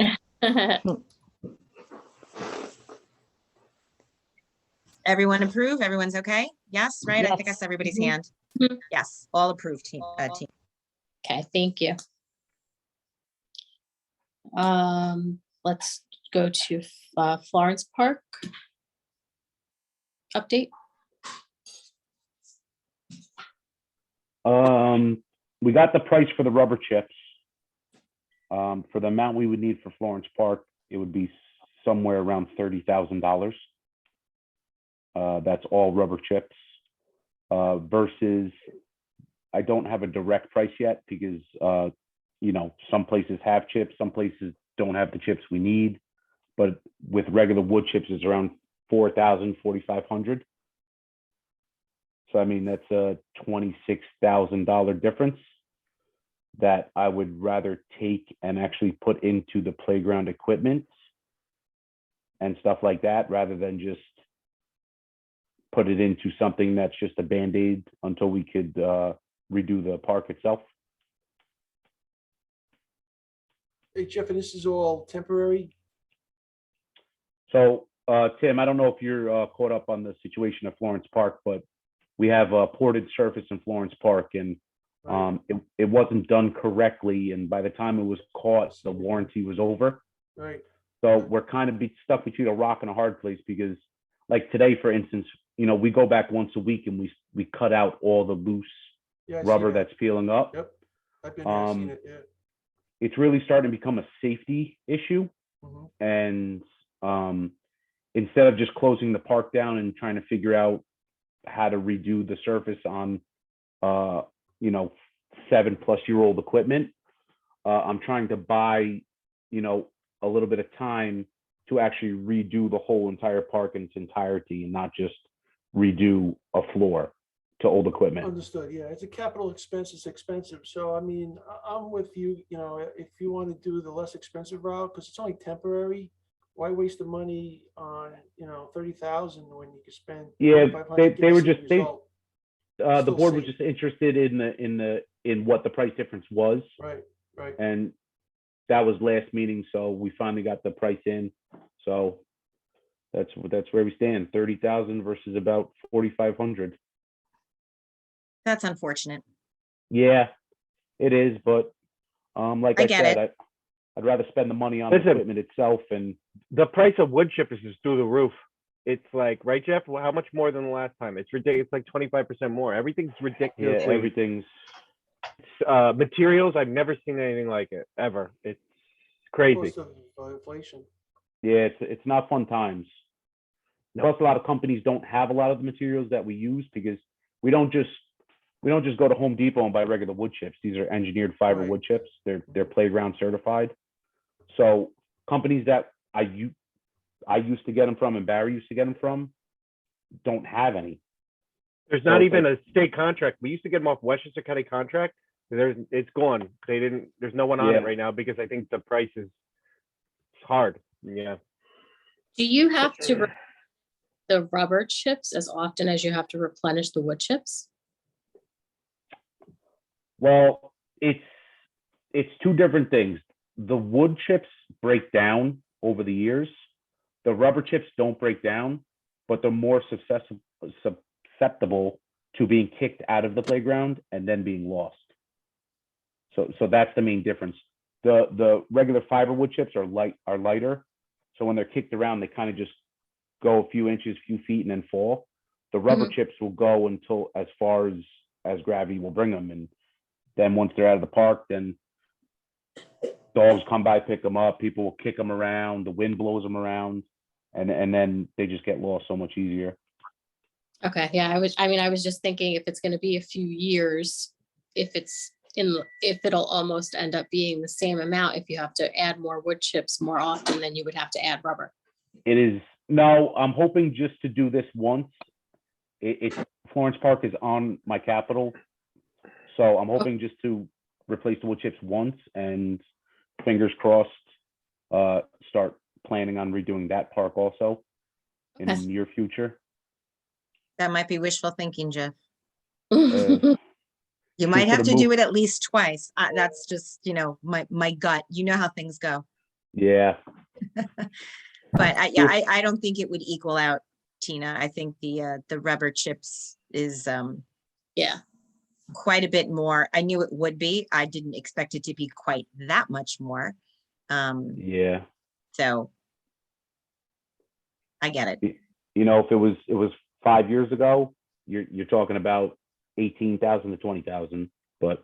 Everyone approve? Everyone's okay? Yes, right? I think I Yes. saw everybody's Mhm. hand. Mhm. Yes, all approved, team. Okay, thank you. Let's go to Florence Park. Update. We got the price for the rubber chips. For the amount we would need for Florence Park, it would be somewhere around $30,000. That's all rubber chips, versus I don't have a direct price yet because, you know, some places have chips, some places don't have the chips we need. But with regular wood chips, it's around 4,000, 4,500. So, I mean, that's a $26,000 difference that I would rather take and actually put into the playground equipment and stuff like that, rather than just put it into something that's just a Band-Aid until we could redo the park itself. Hey, Jeff, and this is all temporary? So, Tim, I don't know if you're caught up on the situation at Florence Park, but we have a ported surface in Florence Park, and it wasn't done correctly. And by the time it was caught, the warranty was over. Right. So we're kind of stuck between a rock and a hard place because, like today, for instance, you know, we go back once a week and we cut out all the loose Yeah, I see rubber that. that's peeling up. Yep. I've been there, I've seen it, yeah. It's really starting to become a safety issue. Mhm. And instead of just closing the park down and trying to figure out how to redo the surface on, you know, 7+ year-old equipment, I'm trying to buy, you know, a little bit of time to actually redo the whole entire park in its entirety and not just redo a floor to old equipment. Understood, yeah, it's a capital expense, it's expensive, so I mean, I'm with you, you know, if you want to do the less expensive route, because it's only temporary, why waste the money on, you know, 30,000 when you could spend Yeah, 2,500, they were get the just same result. the Still board was safe. just interested in what the price difference was, Right, right. and that was last meeting, so we finally got the price in. So that's where we stand, 30,000 versus about 4,500. That's unfortunate. Yeah, it is, but like I I get said, I'd rather spend the money on the Listen. equipment itself. And The price of wood chippers is through the roof. It's like, right, Jeff? How much more than the last time? It's ridiculous. It's like 25% more. Everything's yeah, ridiculously. everything's Materials, I've never seen anything like it ever. It's crazy. Cost of inflation. yeah, it's not fun times. Plus, a lot of companies don't have a lot of the materials that we use because we don't just go to Home Depot and buy regular wood chips. These are engineered fiber Right. wood chips. They're playground certified. So companies that I used to get them from and Barry used to get them from don't have any. There's So not it's even like- a state contract. We used to get them off Westchester County contract. It's gone. There's no one on Yeah. it right now because I think the price is hard. Yeah. Do you have to the rubber chips as often as you have to replenish the wood chips? Well, it's two different things. The wood chips break down over the years. The rubber chips don't break down, but they're more susceptible to being kicked out of the playground and then being lost. So that's the main difference. The regular fiber wood chips are lighter. So when they're kicked around, they kind of just go a few inches, few feet, and then fall. The rubber chips will go until as far as gravity will bring them. And then once they're out of the park, then dogs come by, pick them up, people will kick them around, the wind blows them around, and then they just get lost so much easier. Okay, yeah, I was just thinking if it's gonna be a few years, if it'll almost end up being the same amount, if you have to add more wood chips more often than you would have to add rubber. It is, no, I'm hoping just to do this once. It's Florence Park is on my capital, so I'm hoping just to replace the wood chips once, and fingers crossed, start planning on redoing that park also in the Okay. near future. That might be wishful thinking, Jeff. Uh, You might for have the to do move. it at least twice. That's just, you know, my gut. You know how things go. Yeah, But I don't think it would equal out, Tina. I think the rubber chips is Yeah, quite a bit more. I knew it would be. I didn't expect it to be quite that much more. yeah. So I get it. You know, if it was 5 years ago, you're talking about 18,000 to 20,000, but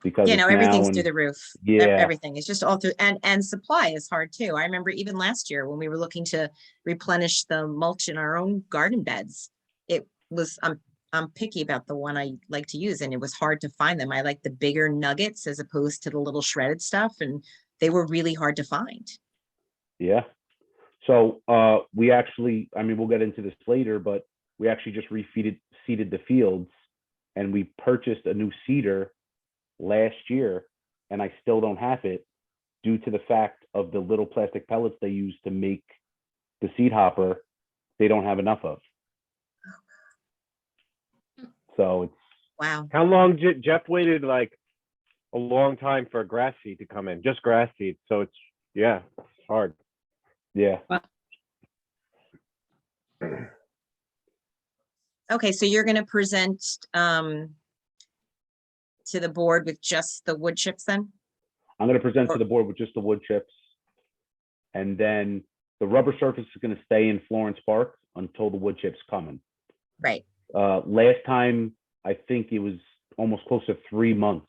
because You it's know, everything's now through and- the roof. Yeah. Everything is just all through, and supply is hard too. I remember even last year when we were looking to replenish the mulch in our own garden beds, it was, I'm picky about the one I like to use, and it was hard to find them. I like the bigger nuggets as opposed to the little shredded stuff, and they were really hard to find. Yeah. So we actually, I mean, we'll get into this later, but we actually just seeded the fields, and we purchased a new seeder last year, and I still don't have it due to the fact of the little plastic pellets they use to make the seed hopper. They don't have enough of. So it's, Wow. How long did Jeff waited? Like a long time for grass seed to come in, just grass seed. So it's, yeah, it's hard. yeah. Okay, so you're going to present to the board with just the wood chips then? I'm going to present to the board with just the wood chips. And then the rubber surface is going to stay in Florence Park until the wood chips come in. Right. Last time, I think it was almost close to 3 months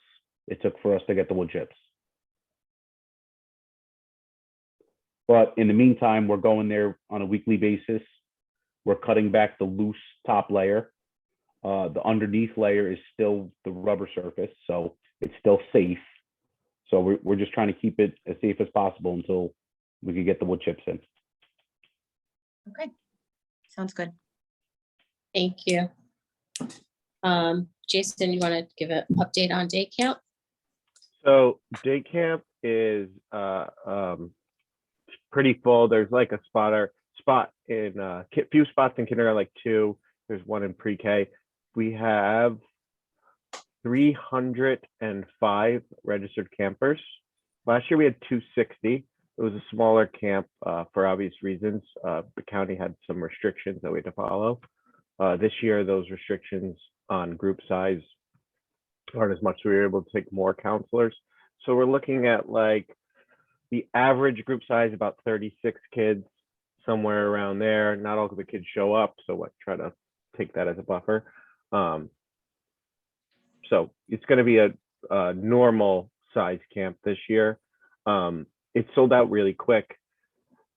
it took for us to get the wood chips. But in the meantime, we're going there on a weekly basis. We're cutting back the loose top layer. The underneath layer is still the rubber surface, so it's still safe. So we're just trying to keep it as safe as possible until we can get the wood chips in. Okay. Sounds good. Thank you. Jason, you want to give an update on day camp? So day camp is pretty full. There's like a spot in few spots in kindergarten, like 2. There's 1 in pre-K. We have 305 registered campers. Last year we had 260. It was a smaller camp for obvious reasons. The county had some restrictions that we had to follow. This year, those restrictions on group size aren't as much, so we were able to take more counselors. So we're looking at like the average group size, about 36 kids, somewhere around there. Not all of the kids show up, so I try to take that as a buffer. So it's going to be a normal size camp this year. It sold out really quick.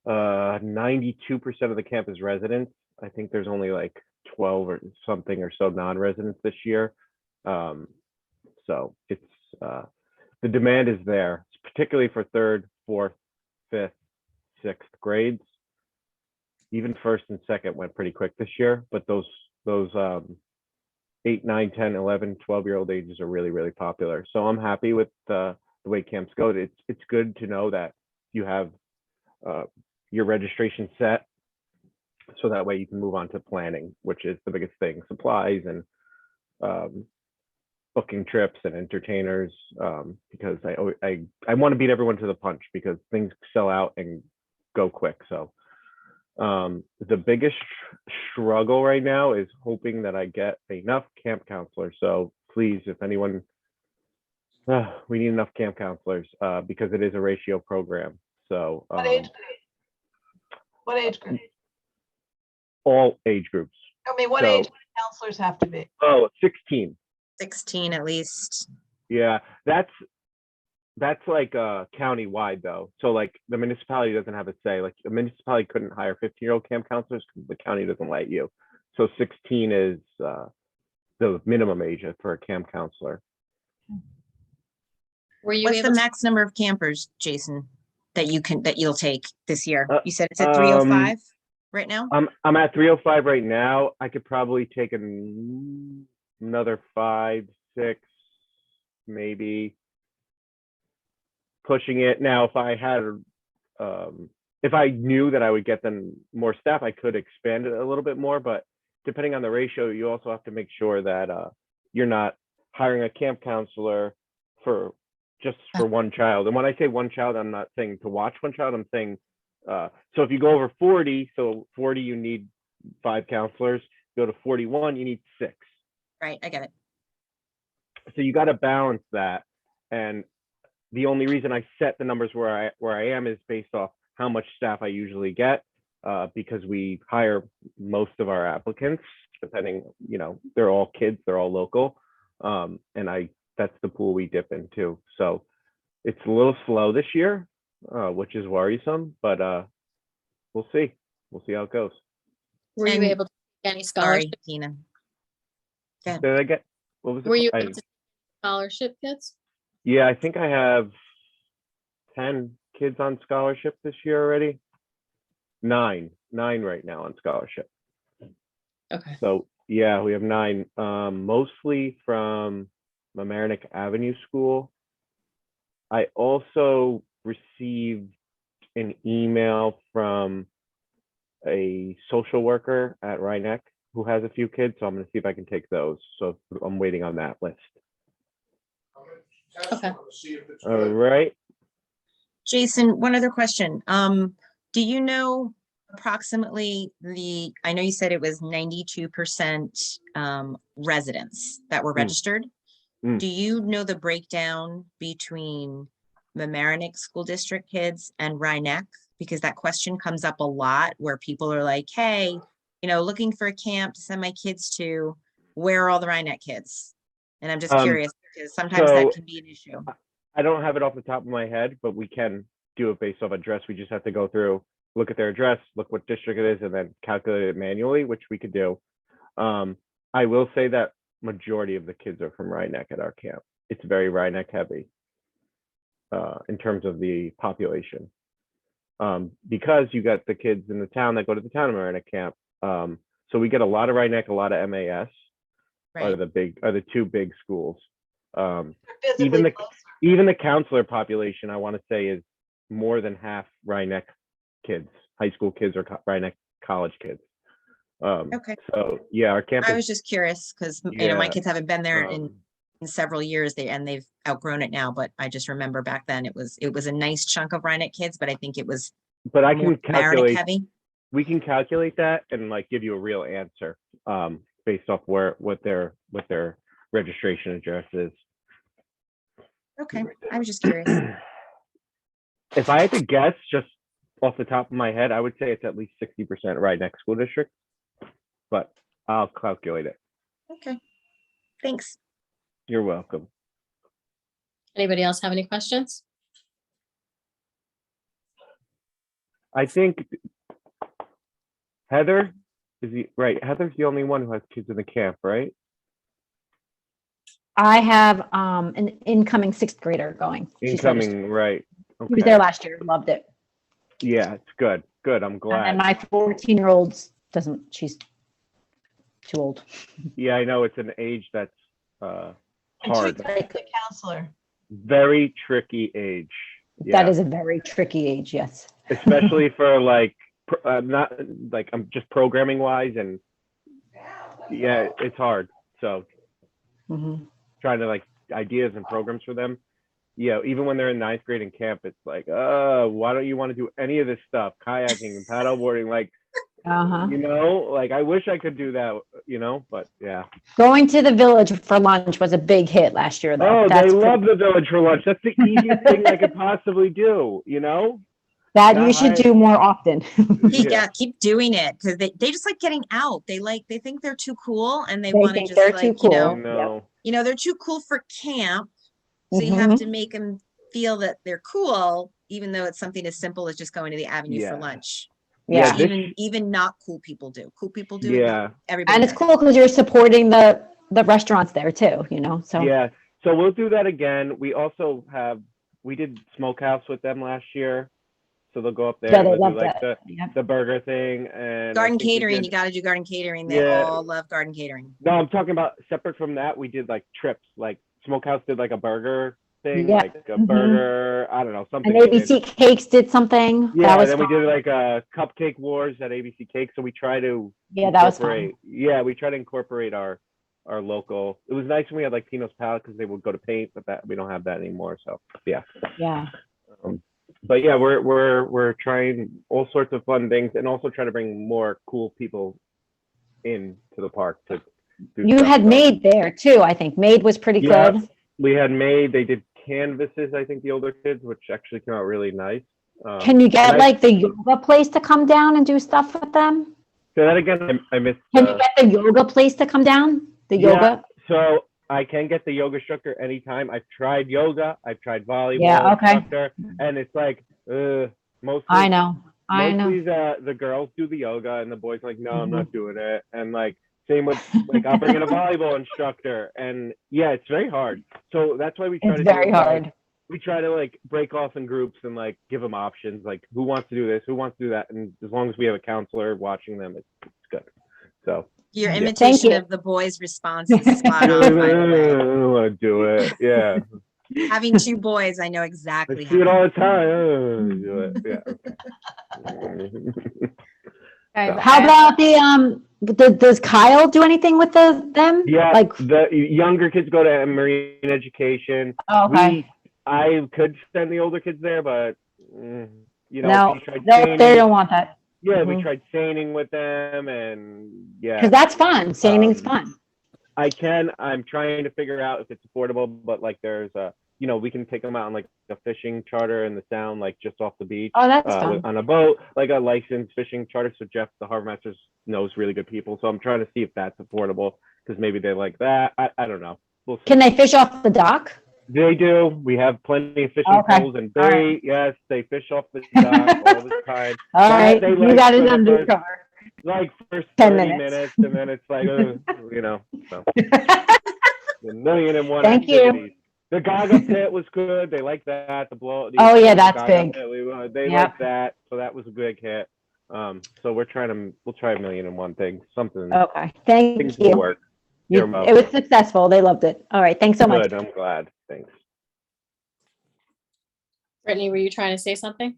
92% of the camp is residents. I think there's only like 12 or something or so non-residents this year. So it's the demand is there, particularly for 3rd, 4th, 5th, 6th grades. Even 1st and 2nd went pretty quick this year, but those 8, 9, 10, 11, 12-year-old ages are really, really popular. So I'm happy with the way camps go. It's good to know that you have your registration set, so that way you can move on to planning, which is the biggest thing, supplies and booking trips and entertainers, because I want to beat everyone to the punch because things sell out and go quick. So the biggest struggle right now is hoping that I get enough camp counselors. So please, if anyone, we need enough camp counselors because it is a ratio program. So What age grade? What age group? all age groups. I mean, what So- age counselors have to be? Oh, 16. 16 at least. Yeah, that's like county-wide though. So like the municipality doesn't have a say. Like the municipality couldn't hire 15-year-old camp counselors because the county doesn't let you. So 16 is the minimum age for a camp counselor. Were you What's the able to, max number of campers, Jason, that you'll take this year? You said it's at um, 305 right now? I'm at 305 right now. I could probably take another 5, 6, maybe pushing it. Now, if I had, if I knew that I would get them more staff, I could expand it a little bit more. But depending on the ratio, you also have to make sure that you're not hiring a camp counselor for just for one child. And when I say one child, I'm not saying to watch one child. I'm saying so if you go over 40, so 40 you need 5 counselors. Go to 41, you need 6. Right, I get it. So you got to balance that. And the only reason I set the numbers where I am is based off how much staff I usually get, because we hire most of our applicants, depending, they're all kids, they're all local. And that's the pool we dip into. So it's a little slow this year, which is worrisome, but we'll see. We'll see how it goes. were you And- able to take any Sorry, scholarships? Tina. ahead. Did I get, what was it? Were you I- able to scholarship kids? Yeah, I think I have 10 kids on scholarship this year already. Nine right now on scholarship. Okay. So yeah, we have 9, mostly from Maverick Avenue School. I also received an email from a social worker at Rhinebeck who has a few kids, so I'm gonna see if I can take those. So I'm waiting on that list. Okay. All right. Jason, one other question. Do you know approximately I know you said it was 92% residents that were registered. Mm. Do you know the breakdown between Mamaroneck School District kids and Rhinebeck? Because that question comes up a lot where people are like, hey, looking for a camp to send my kids to, where are all the Rhinebeck kids? And I'm just curious because sometimes that so can be an issue. I don't have it off the top of my head, but we can do it based off address. We just have to go through, look at their address, look what district it is, and then calculate it manually, which we could do. I will say that majority of the kids are from Rhinebeck at our camp. It's very Rhinebeck heavy in terms of the population. Because you got the kids in the town that go to the town of Maverick camp. So we get a lot of Rhinebeck, a lot of MAS are Right. the 2 big schools. Visibly Even closer. the counselor population, I want to say, is more than half Rhinebeck kids, high school kids or Rhinebeck college kids. Okay. So yeah, our campus. I was just curious because my Yeah, kids haven't been there in um, several years. They've outgrown it now, but I just remember back then it was a nice chunk of Rhinebeck kids, but I think it was but I more can Mamaroneck calculate. heavy. We can calculate that and like give you a real answer based off what their registration address is. Okay, I was just curious. If I had to guess, just off the top of my head, I would say it's at least 60% Rhinebeck school district, but I'll calculate it. Okay, thanks. You're welcome. Anybody else have any questions? I think Heather Heather's the only one who has kids in the camp, right? I have an incoming 6th grader going. She's registered. Incoming, right? He was there last year, loved it. Yeah, it's good. Good. I'm And glad. my 14-year-old she's too old. Yeah, I know it's an age that's And hard. she's a good counselor. Very tricky age. That Yeah. is a very tricky age, yes. Especially for like not like I'm just programming wise, and yeah, it's hard. So Mhm. trying to like ideas and programs for them. Yeah, even when they're in 9th grade in camp, it's like, why don't you want to do any of this stuff? Kayaking and paddleboarding, like, like I wish I could do that, but yeah. Going to the village for lunch was a big hit last year, though. Oh, That's they love the village for lunch. That's the easiest thing I could possibly do, that Not you should high- do more often. Keep doing it because they just like getting out. They think they're too cool and they They want to think just they're like, too cool. they're too cool for camp. So you Mm-hmm. have to make them feel that they're cool, even though it's something as simple as just going to the avenue for Yeah. lunch. Yeah. Which even not cool people do. Cool people do it. Yeah. Everybody And it's does. cool because you're supporting the restaurants there too, so. Yeah. So we'll do that again. We also we did Smokehouse with them last year. So they'll go up there Yeah, and they they'll love do like that. Yep. the burger thing and I Garden think we catering, did- you got to do garden catering. They Yeah. all love garden catering. No, I'm talking about separate from that. We did like trips, like Smokehouse did like a burger thing, Yeah. like a Mhm. burger. I don't know, something. And they did. ABC Cakes did something. Yeah, That was then we fun. did like a cupcake wars at ABC Cake. So we try to Yeah, that was fun. incorporate. Yeah, we try to incorporate our local. It was nice when we had like Tino's Palette because they would go to paint, but that we don't have that anymore. So yeah. Yeah. But yeah, we're trying all sorts of fun things and also try to bring more cool people in to the park to do You stuff. had So, Maid there too, I think. Maid was pretty Yeah. good. we had made, they did canvases, I think the older kids, which actually came out really nice. Can you get and I- like the yoga place to come down and do stuff with them? Say that again, I missed. Can you get the yoga place to come down? The Yeah. yoga? So I can get the yoga instructor anytime. I've tried yoga, I've tried volleyball Yeah, okay. instructor, and it's like, mostly. I know. Mostly the girls do the yoga and the boys are like, no, I'm not doing it. And like, Same with like I'll bring in a volleyball instructor, and yeah, it's very hard. So that's why we try It's to do very it, like, hard. we try to like break off in groups and like give them options, like who wants to do this, who wants to do that, and as long as we have a counselor watching them, it's good. So Your Yeah. imitation you. of the boys' response is spot I on, by the way. don't want to do it. Yeah, Having two boys, I know I exactly see it how. all the time. I don't wanna do it. Yeah. Guys, So- How about does Kyle do anything with them? Yeah, Like, the younger kids go to marine education. oh, okay. I could send the older kids there, but you know, No, we tried no, seining. they don't want that. Yeah, we Mhm. tried seining with them, and yeah, Because that's fun. Seining's Um, fun. I'm trying to figure out if it's affordable, but like there's a, you know, we can take them out on like a fishing charter in the sound, like just off the beach, Oh, that's fun. on a boat, like a licensed fishing charter. So Jeff, the harbor master, knows really good people. So I'm trying to see if that's affordable because maybe they like that. I don't know. We'll see. Can they fish off the dock? They do. We have plenty of fishing Okay. poles and All bait. right. Yes, they fish off the dock all the time. All right, they you like got it for the under first- cover. Like first 10 30 minutes. minutes, and then it's like, you know, so a million and one Thank you. activities. The Gaga pit was good. They like that. Oh, yeah, that's big. They Yep. like that. So that was a big hit. So we'll try a million and one things. Something. Okay, thank Things will you. work. You- You're It was successful. They loved it. All right, thanks so much. Good. I'm glad. Thanks. Brittany, were you trying to say something?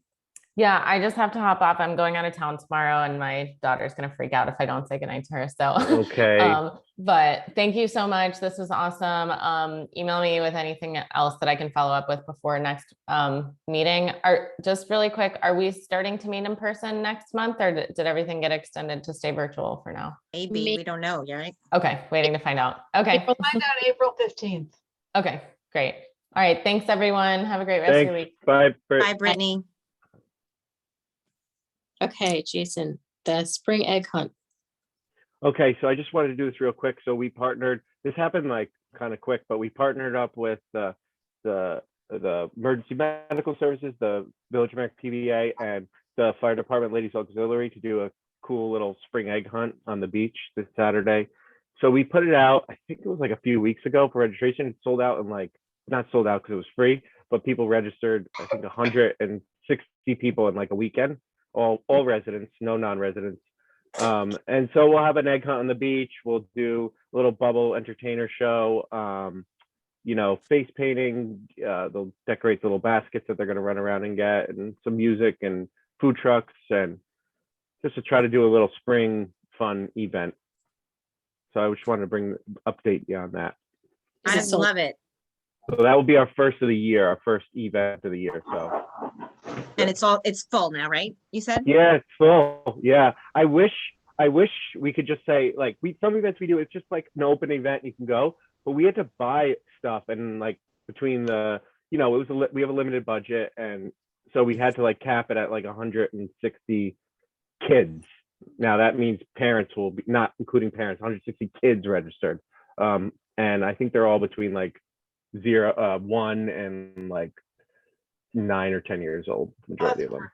Yeah, I just have to hop off. I'm going out of town tomorrow and my daughter's gonna freak out if I don't say goodnight to her. So Okay. but thank you so much. This was awesome. Email me with anything else that I can follow up with before next meeting. Just really quick, are we starting to meet in person next month or did everything get extended to stay virtual for now? Maybe, we don't know, right? Okay, waiting to find out. Okay. We'll find out April 15th. Okay, great. All right, thanks everyone. Have a great rest of your Thanks. week. Bye. Britt. Bye, Brittany. Okay, Jason, the spring egg hunt. Okay, so I just wanted to do this real quick. So we partnered. This happened like kind of quick, but we partnered up with the emergency medical services, the Village America PBA, and the fire department ladies auxiliary to do a cool little spring egg hunt on the beach this Saturday. So we put it out. I think it was like a few weeks ago for registration. It sold out in like, not sold out because it was free, but people registered. I think 160 people in like a weekend. All residents, no non-residents. And so we'll have an egg hunt on the beach. We'll do a little bubble entertainer show, you know, face painting. They'll decorate the little baskets that they're going to run around and get, and some music and food trucks, and just to try to do a little spring fun event. So I just wanted to update you on that. Is I it sold? love it. So that will be our first of the year, our first event of the year. So And it's full now, right? You said? yeah, it's full. Yeah, I wish we could just say like some events we do, it's just like an open event you can go, but we had to buy stuff, and like between the, you know, we have a limited budget, and so we had to like cap it at like 160 kids. Now that means parents will be, not including parents, 160 kids registered, and I think they're all between like 1 and like 9 or 10 years old, majority of them.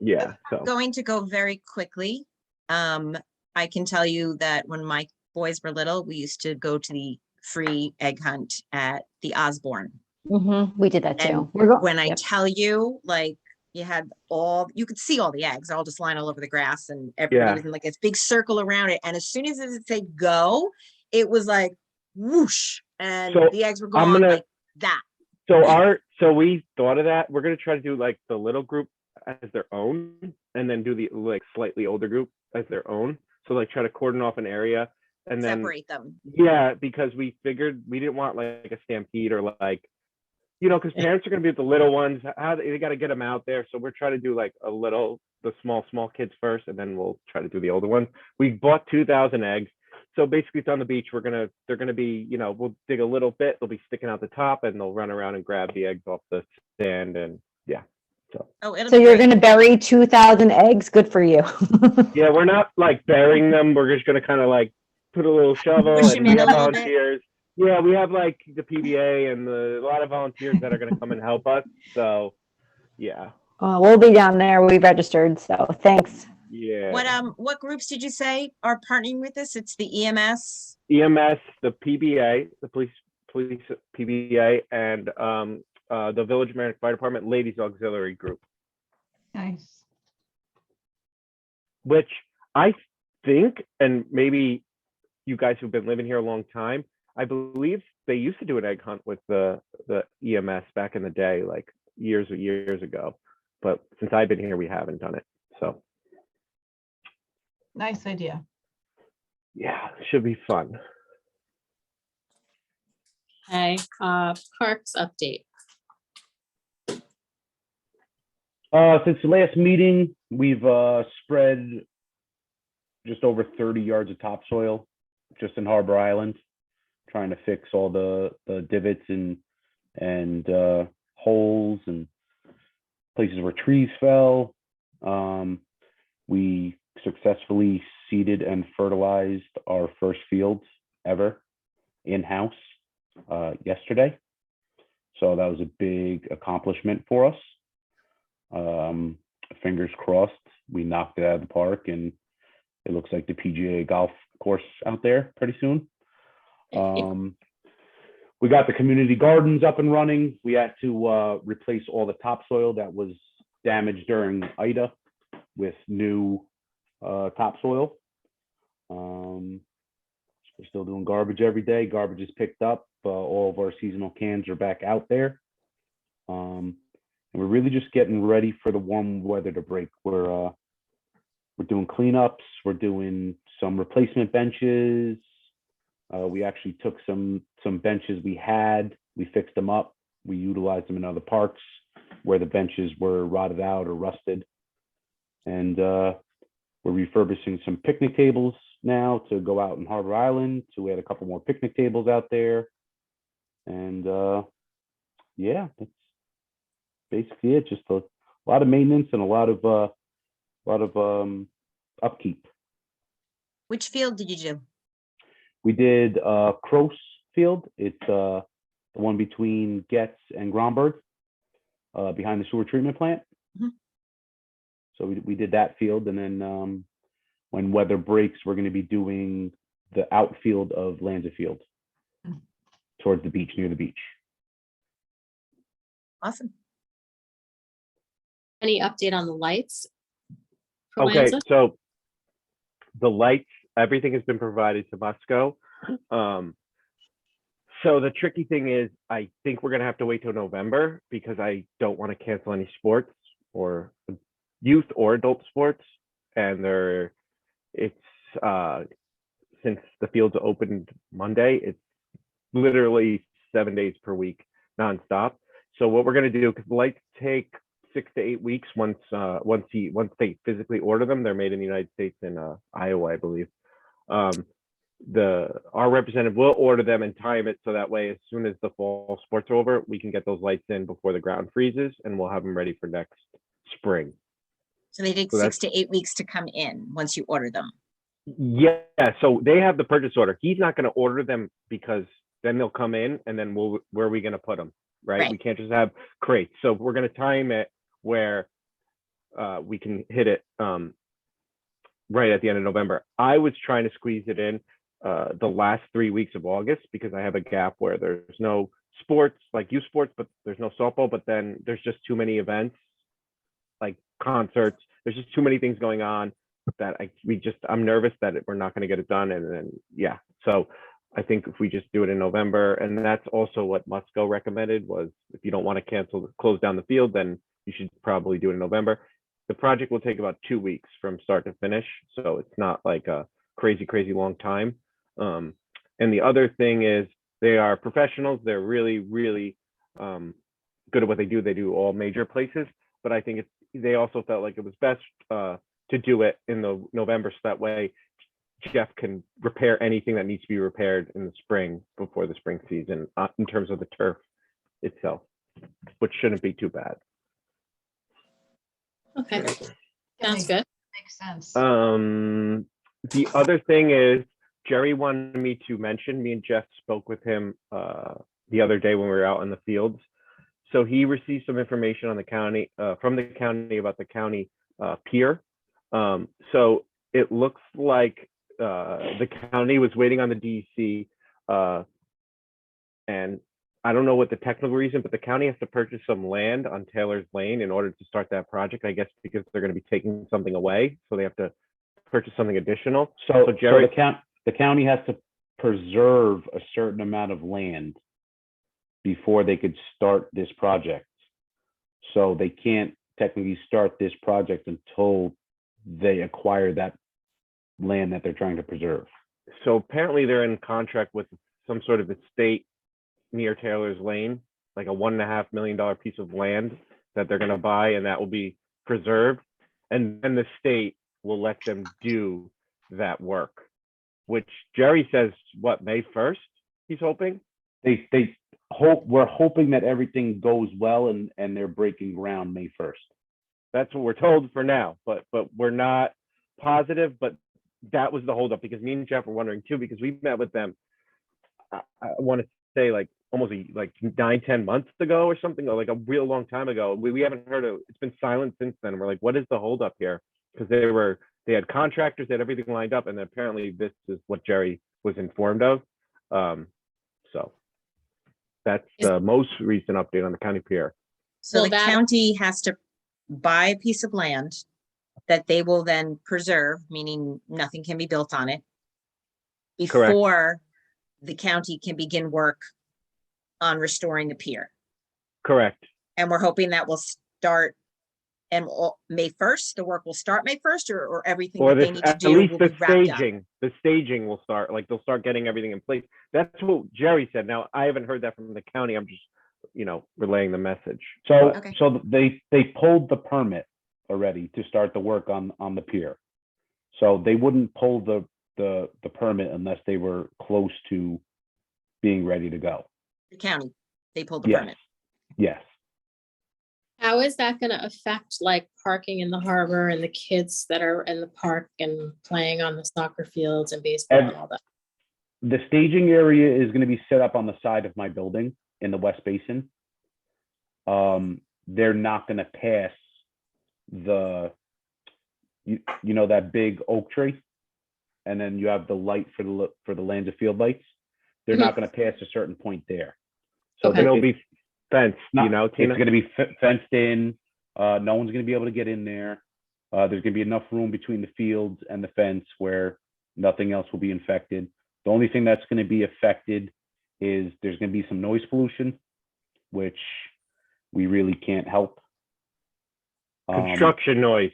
Yeah, so Going to go very quickly. I can tell you that when my boys were little, we used to go to the free egg hunt at the Osborne. We did that too. And when I Yep. tell you, like, you could see all the eggs all just lying all over the grass, and everybody Yeah. was in like this big circle around it. And as soon as it said go, it was like whoosh, and So the eggs were I'm gone gonna- like that. So we thought of that. We're gonna try to do like the little group as their own, and then do the like slightly older group as their own. So like try to cordon off an area, and then Separate them. yeah, because we figured we didn't want like a stampede or like, you know, because parents are gonna be with the little ones. They got to get them out there. So we're trying to do like the small kids first, and then we'll try to do the older ones. We bought 2,000 eggs. So basically it's on the beach. They're gonna be, you know, we'll dig a little bit. They'll be sticking out the top, and they'll run around and grab the eggs off the sand, and yeah. Oh, it'll So be you're great. going to bury 2,000 eggs? Good for you. Yeah, we're not like burying them. We're just gonna kind of like put a little shovel, Push and them in we a have little bit. volunteers. Yeah, we have like the PBA and a lot of volunteers that are gonna come and help us. So yeah. We'll be down there. We registered. So thanks. Yeah. What groups did you say are partnering with this? It's the EMS. EMS, the PBA, the police PBA, and the Village Maverick Fire Department Ladies Auxiliary Group, Nice. which I think, and maybe you guys who've been living here a long time, I believe they used to do an egg hunt with the EMS back in the day, like years ago. But since I've been here, we haven't done it. So Nice idea. yeah, should be fun. Okay, parks update. Since the last meeting, we've spread just over 30 yards of topsoil just in Harbor Island, trying to fix all the divots and holes and places where trees fell. We successfully seeded and fertilized our first fields ever in-house yesterday. So that was a big accomplishment for us. Fingers crossed, we knocked it out of the park and it looks like the PGA golf course out there pretty soon. We got the community gardens up and running. We had to replace all the topsoil that was damaged during Ida with new topsoil. We're still doing garbage every day. Garbage is picked up. All of our seasonal cans are back out there. And we're really just getting ready for the warm weather to break. We're doing cleanups. We're doing some replacement benches. We actually took some benches we had. We fixed them up. We utilized them in other parks where the benches were rotted out or rusted. And we're refurbishing some picnic tables now to go out in Harbor Island. So we had a couple more picnic tables out there. And yeah, that's basically it. Just a lot of maintenance and a lot of upkeep. Which field did you do? We did Croce Field. It's the one between Getz and Gromberg, behind the sewer treatment plant. Mhm. So we did that field, and then when weather breaks, we're going to be doing the outfield of Lanza Field towards the beach, near the beach. Awesome. Any update on the lights? for Okay, Lanza? so the lights, everything has been provided to Musco. So the tricky thing is, I think we're gonna have to wait till November because I don't want to cancel any sports or youth or adult sports. And it's since the fields opened Monday, it's literally 7 days per week, nonstop. So what we're gonna do, because the lights take 6 to 8 weeks once they physically order them. They're made in the United States in Iowa, I believe. Our representative will order them and time it so that way as soon as the fall sports are over, we can get those lights in before the ground freezes, and we'll have them ready for next spring. So they take So 6 to 8 weeks to come in once you order them. Yeah, so they have the purchase order. He's not going to order them because then they'll come in, and then where are we going to put them, right? Right. We can't just have crates. So we're going to time it where we can hit it right at the end of November. I was trying to squeeze it in the last 3 weeks of August because I have a gap where there's no sports, like youth sports, but there's no softball, but then there's just too many events, like concerts. There's just too many things going on that I'm nervous that we're not going to get it done. And then, yeah, so I think if we just do it in November, and that's also what Musco recommended, was if you don't want to close down the field, then you should probably do it in November. The project will take about 2 weeks from start to finish. So it's not like a crazy long time. And the other thing is they are professionals. They're really good at what they do. They do all major places, but I think they also felt like it was best to do it in the November, so that way Jeff can repair anything that needs to be repaired in the spring before the spring season in terms of the turf itself, which shouldn't be too bad. Okay, sounds good. Makes sense. The other thing is Jerry wanted me to mention, me and Jeff spoke with him the other day when we were out in the fields. So he received some information on the county, from the county, about the county pier. So it looks like the county was waiting on the DEC, and I don't know what the technical reason, but the county has to purchase some land on Taylor's Lane in order to start that project, I guess, because they're going to be taking something away. So they have to purchase something additional. So Jerry, the county has to preserve a certain amount of land before they could start this project. So they can't technically start this project until they acquire that land that they're trying to preserve. so apparently they're in contract with some sort of estate near Taylor's Lane, like a $1.5 million piece of land that they're going to buy, and that will be preserved. And then the state will let them do that work, which Jerry says, what, May 1st, he's hoping? We're hoping that everything goes well and they're breaking ground May 1st. That's what we're told for now, but we're not positive. But that was the holdup, because me and Jeff were wondering too, because we met with them, I want to say like almost like 9-10 months ago or something, or like a real long time ago. We haven't heard of, it's been silent since then. We're like, what is the holdup here? Because they had contractors, they had everything lined up, and apparently this is what Jerry was informed of. So that's the most recent update on the county pier. So Well, the county has to buy a piece of land that they will then preserve, meaning nothing can be built on it, Correct. before the county can begin work on restoring the pier. Correct. And we're hoping that will start and May 1st, the work will start May 1st, or everything Or that they this, need to at do least will the be wrapped up. staging will start, like they'll start getting everything in place. That's what Jerry said. Now, I haven't heard that from the county. I'm just, relaying the message. So, Okay. so they pulled the permit already to start the work on the pier. So they wouldn't pull the permit unless they were close to being ready to go. The county, they pulled the Yes. permit. Yes. How is that going to affect like parking in the harbor and the kids that are in the park and playing on the soccer fields and baseball and all that? The staging area is going to be set up on the side of my building in the West Basin. They're not going to pass that big oak tree, and then you have the light for the Lands of Field lights. They're not going to pass a certain point there. So Okay. It'll be fenced, Tina? It's going to be fenced in. No one's going to be able to get in there. There's going to be enough room between the fields and the fence where nothing else will be infected. The only thing that's going to be affected is there's going to be some noise pollution, which we really can't help. Construction noise.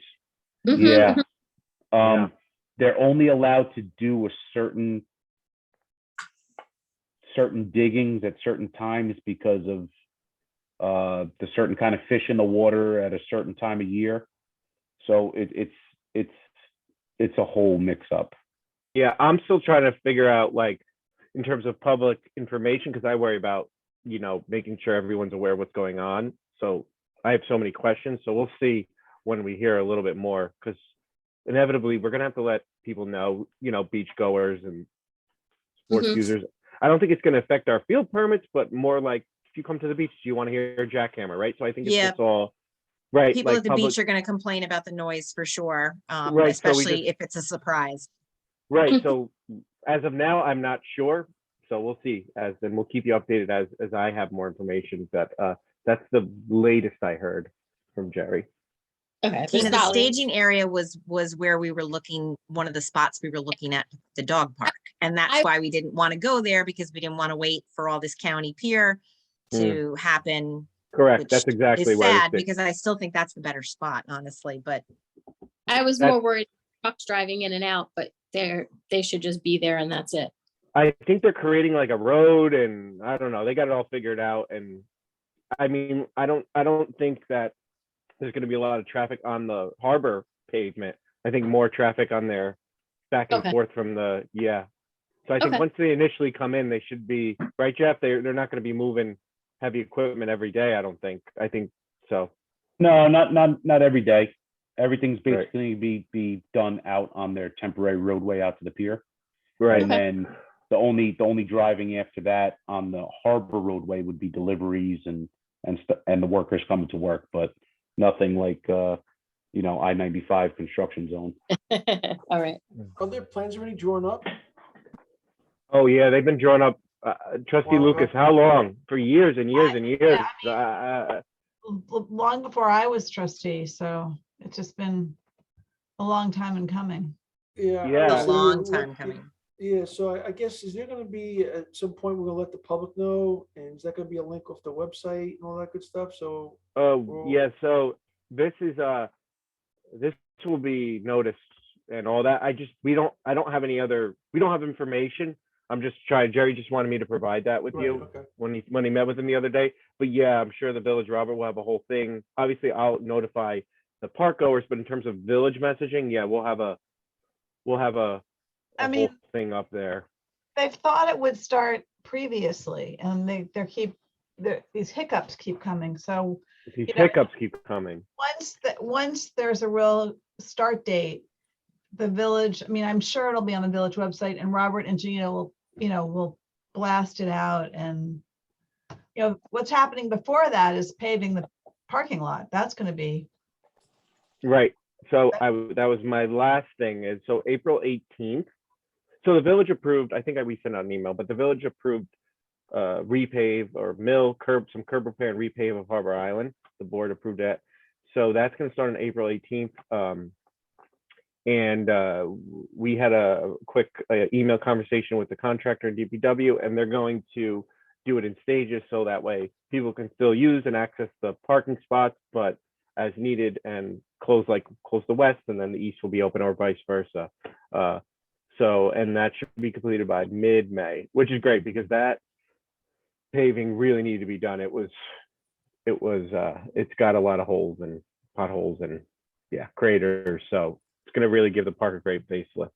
Yeah. Yeah. They're only allowed to do a certain diggings at certain times because of the certain kind of fish in the water at a certain time of year. So it's a whole mix up. Yeah, I'm still trying to figure out, like, in terms of public information, because I worry about, making sure everyone's aware of what's going on. So I have so many questions. So we'll see when we hear a little bit more, because inevitably we're going to have to let people know, beach goers and sports users. I don't think it's going to affect our field permits, but more like if you come to the beach, you want to hear a jackhammer, right? So I think it's Yeah. just all right. People like at the beach are going to complain about the noise for sure, Right, so we especially if it's a surprise. Right. So as of now, I'm not sure. So we'll see, and we'll keep you updated as I have more information. But that's the latest I heard from Jerry. Okay. Tina, there's the not- staging area was where we were looking, one of the spots we were looking at, the dog park. And that's why we didn't want to go there, because we didn't want to wait for all this county pier to happen. Correct. which That's exactly is where sad, because I still think that's the better spot, honestly, but I was That's- more worried trucks driving in and out, but they should just be there and that's it. I think they're creating like a road, and I don't know. They got it all figured out, and I mean, I don't think that there's going to be a lot of traffic on the harbor pavement. I think more traffic on there, back and Okay. forth from the So I think Okay. once they initially come in, they should be right, Jeff. They're not going to be moving heavy equipment every day. I don't think. I think so. No, not every day. Everything's Right. basically be done out on their temporary roadway out to the pier. Right. And then the only driving after that on the harbor roadway would be deliveries and the workers coming to work, but nothing like I-95 construction zone. All right. Are there plans already drawn up? Oh, yeah, they've been drawn up. Trustee Wow. Lucas, how long? For years and years and years. Long before I was trustee, so it's just been a long time in coming. Yeah. Yeah. A long time coming. Yeah, so I guess, is there gonna be, at some point, we're gonna let the public know, and is that gonna be a link off the website and all that good stuff, so? Oh, yeah, so this is, this will be noticed and all that. I don't have any other, we don't have information. I'm just trying, Jerry just wanted me to provide that with Right, you okay. when he met with him the other day. But yeah, I'm sure the Village Robert will have a whole thing. Obviously, I'll notify the park goers, but in terms of village messaging, yeah, we'll have a I mean, whole thing up there. they've thought it would start previously, and these hiccups keep coming. So These you know, hiccups keep coming. once there's a real start date, the village, I mean, I'm sure it'll be on the village website, and Robert and Gina will blast it out. And what's happening before that is paving the parking lot. That's going to be Right. So that was my last thing. And so April 18th. So the village approved, I think we sent out an email, but the village approved repave or some curb repair and repave of Harbor Island. The board approved that. So that's going to start on April 18th. And we had a quick email conversation with the contractor and DPW, and they're going to do it in stages so that way people can still use and access the parking spots, but as needed, and close the west, and then the east will be open, or vice versa. And that should be completed by mid-May, which is great because that paving really needed to be done. It's got a lot of holes and potholes and craters. So it's going to really give the park a great facelift.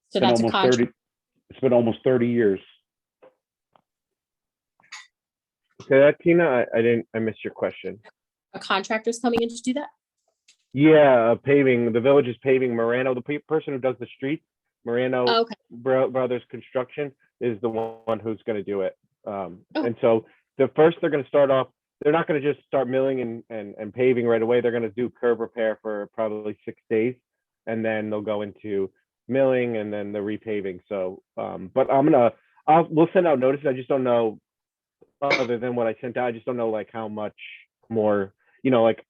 So that's a contract. It's been almost 30 years. Okay, that Tina, I missed your question. A contractor's coming in to do that? Yeah, paving. The village is paving. Morano, the person who does the streets, Morano Oh, okay. Brothers Construction, is the one who's going to do it. And so they're going to start off. They're not going to just start milling and paving right away. They're going to do curb repair for probably 6 days, and then they'll go into milling and then the repaving. So, but we'll send out notices. I just don't know, other than what I sent out, I just don't know like how much more, like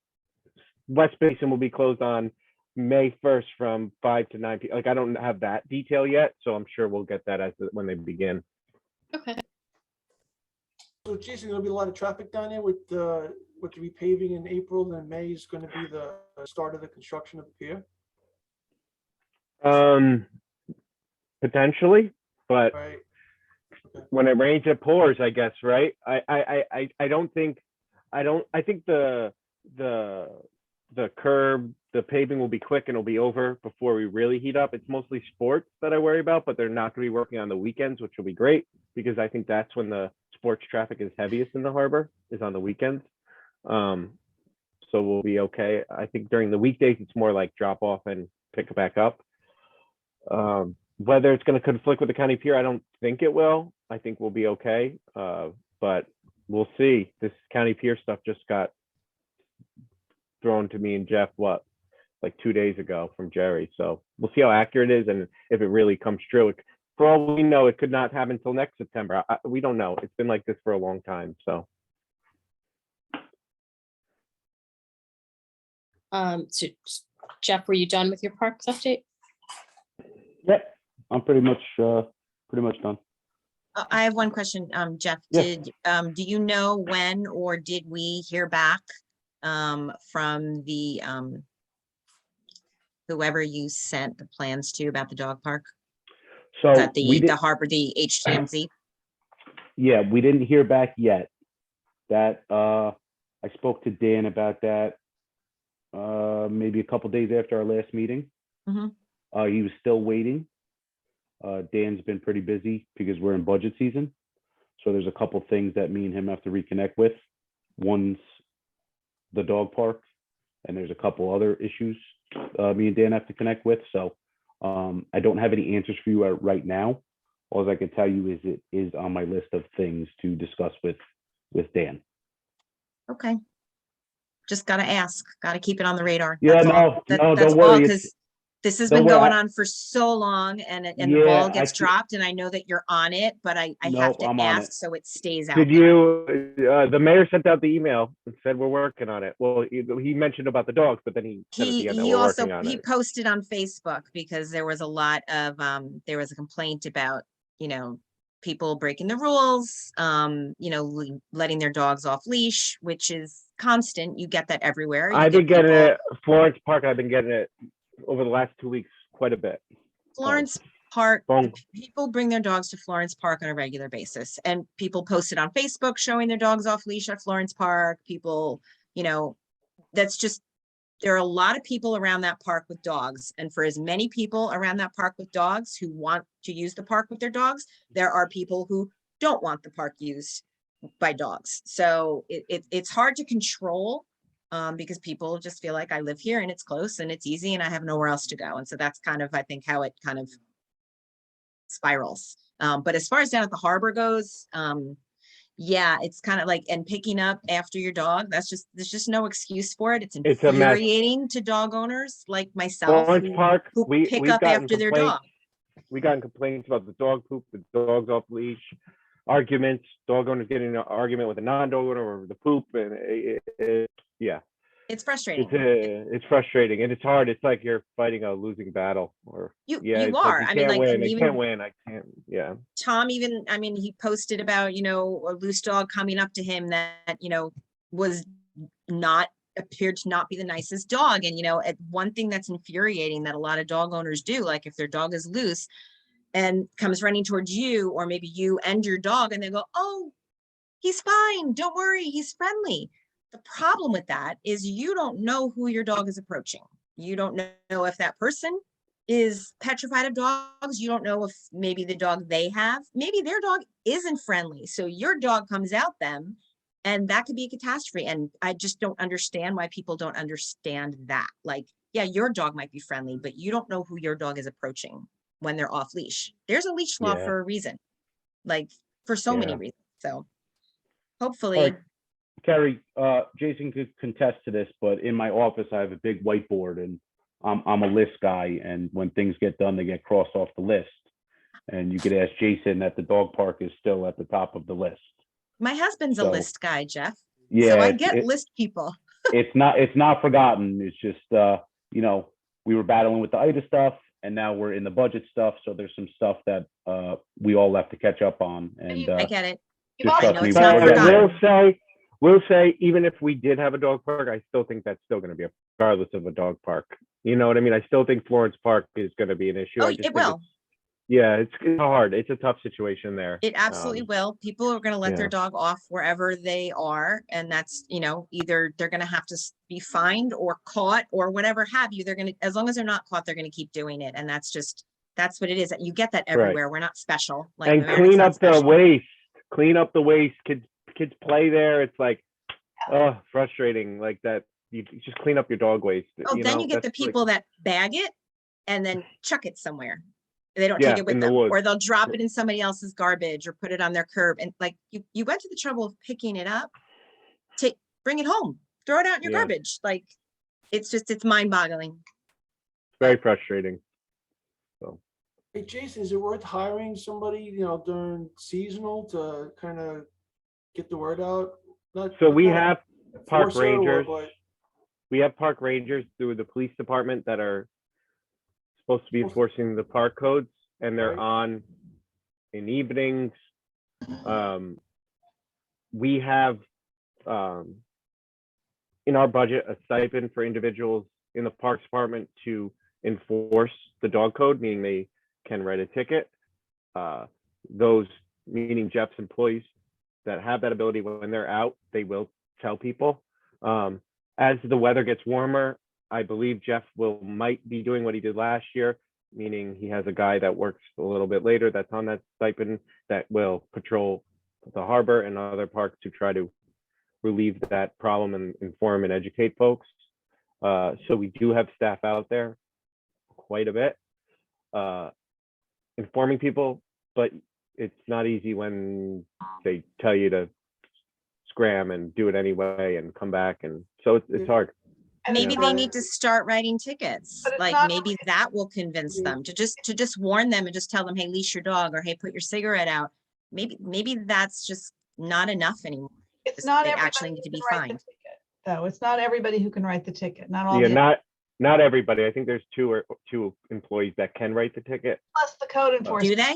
West Basin will be closed on May 1st from 5 to 9 p.m. Like I don't have that detail yet, so I'm sure we'll get that when they begin. Okay. So Jason, there'll be a lot of traffic down there with the repaving in April, and May is going to be the start of the construction of the pier. Potentially, but Right. Okay. when it rains, it pours, I guess, right? I think the curb, the paving will be quick and it'll be over before we really heat up. It's mostly sports that I worry about, but they're not going to be working on the weekends, which will be great because I think that's when the sports traffic is heaviest in the harbor, is on the weekends. So we'll be okay. I think during the weekdays, it's more like drop off and pick it back up. Whether it's going to conflict with the county pier, I don't think it will. I think we'll be okay. But we'll see. This county pier stuff just got thrown to me and Jeff, like 2 days ago from Jerry. So we'll see how accurate it is and if it really comes true. For all we know, it could not happen until next September. We don't know. It's been like this for a long time. So. So Jeff, were you done with your parks update? Yep, I'm pretty much done. I have one question, Jeff. Yeah. Do you know when or did we hear back from the whoever you sent the plans to about the dog park? So That the harbor, the HTMZ? Yeah, we didn't hear back yet. That I spoke to Dan about that maybe a couple days after our last meeting. Mm-hmm. He was still waiting. Dan's been pretty busy because we're in budget season. So there's a couple things that me and him have to reconnect with. One's the dog park, and there's a couple other issues me and Dan have to connect with. So I don't have any answers for you right now. All I can tell you is it is on my list of things to discuss with Dan. Okay. just gotta ask, gotta keep it on the radar. Yeah, That's all. no, no, That's don't all, worry. because this has don't been worry, going on for so long, and the Yeah, ball I gets see- dropped, and I know that you're on it, but I have Nope, to I'm on ask it. so it stays out Did there. you, the mayor sent out the email and said, we're working on it. Well, he mentioned about the dogs, but then he said at the end that He we're also, working on he it. posted on Facebook because there was a lot of, there was a complaint about, people breaking the rules, letting their dogs off leash, which is constant. You get that everywhere. You I've get been getting people- it, Florence Park, I've been getting it over the last 2 weeks, quite a bit. Florence Park, Phone- people bring their dogs to Florence Park on a regular basis, and people posted on Facebook showing their dogs off leash at Florence Park. People, that's just, there are a lot of people around that park with dogs, and for as many people around that park with dogs who want to use the park with their dogs, there are people who don't want the park used by dogs. So it's hard to control, because people just feel like I live here and it's close and it's easy and I have nowhere else to go. And so that's kind of, I think, how it kind of spirals. But as far as down at the harbor goes, yeah, it's kind of like, and picking up after your dog, there's just no excuse for it. It's It's a mess. infuriating to dog owners like myself Florence Park, who pick we've up gotten after their complaints. dog. We gotten complaints about the dog poop, the dogs off leash, arguments, dog owners getting in an argument with a non-dog owner over the poop, and yeah, It's frustrating. it's frustrating and it's hard. It's like you're fighting a losing battle, or You it's like are. you I mean, can't like, win. and I even can't win. I can't. Yeah. Tom even, I mean, he posted about, a loose dog coming up to him that, was not, appeared to not be the nicest dog. And, one thing that's infuriating that a lot of dog owners do, like if their dog is loose and comes running towards you, or maybe you and your dog, and they go, oh, he's fine, don't worry, he's friendly. The problem with that is you don't know who your dog is approaching. You don't know if that person is petrified of dogs. You don't know if maybe the dog they have, maybe their dog isn't friendly. So your dog comes out them, and that could be a catastrophe. And I just don't understand why people don't understand that. Like, yeah, your dog might be friendly, but you don't know who your dog is approaching when they're off leash. There's a leash law Yeah. for a reason, like for so many Yeah. reasons. So All hopefully, right, Carrie, Jason could contest to this, but in my office, I have a big whiteboard, and I'm a list guy, and when things get done, they get crossed off the list. And you could ask Jason that the dog park is still at the top of the list. my husband's a So, list guy, Jeff. Yeah, So I it's- get list people. it's not forgotten. It's just we were battling with the IDA stuff, and now we're in the budget stuff. So there's some stuff that we all have to catch up on. And I get it. You've just also trust me, it's not forgotten. we'll say even if we did have a dog park, I still think that's still going to be regardless of a dog park. You know what I mean? I still think Florence Park is going to be an issue. Oh, I just it think will. it's hard. It's a tough situation there. It absolutely will. People are going to let their yeah. dog off wherever they are. And that's, either they're going to have to be fined or caught or whatever have you. They're going to, as long as they're not caught, they're going to keep doing it. And that's what it is. You get that everywhere. We're not special. Like, And Maverick's clean not up the special. waste. Clean up the waste. Kids play there. It's like, oh, frustrating. Like that. You just clean up your dog waste. Oh, then you get the That's like- people that bag it and then chuck it somewhere. They don't Yeah, take it with in the them, woods. or they'll drop it in somebody else's garbage or put it on their curb. And like, you went to the trouble of picking it up, bring it home, throw it out in your Yeah. garbage. Like, it's mind boggling. very frustrating. Hey, Jason, is it worth hiring somebody, during seasonal to kind of get the word out? So we not have park enforcer or- rangers. but- We have park rangers through the police department that are supposed to be enforcing the park codes, and they're Right. on in evenings. We have in our budget a stipend for individuals in the parks department to enforce the dog code, meaning they can write a ticket. Those, meaning Jeff's employees that have that ability, when they're out, they will tell people. As the weather gets warmer, I believe Jeff might be doing what he did last year, meaning he has a guy that works a little bit later that's on that stipend that will patrol the harbor and other parks to try to relieve that problem and inform and educate folks. So we do have staff out there quite a bit, informing people, but it's not easy when they tell you to scram and do it anyway and come back. And So it's hard. And it's Maybe they not- need to start writing tickets. But it's Like not- maybe that will convince them to just warn them and just tell them, hey, leash your dog, or hey, put your cigarette out. Maybe that's just not enough anymore. It's not They everybody actually need who to can be write the fined. ticket, though. It's not everybody who can write the ticket, not all Yeah, the, not everybody. I think there's two employees that can write the ticket. plus the code Do enforcement, they?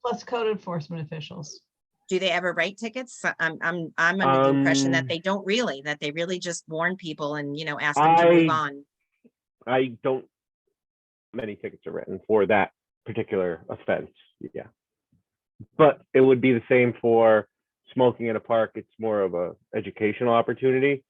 plus code enforcement officials. Do they ever write tickets? I'm under the impression that Um, they don't really, that they really just warn people and, ask them to move I- on. I don't. Many tickets are written for that particular offense. Yeah, but it would be the same for smoking in a park. It's more of a educational opportunity.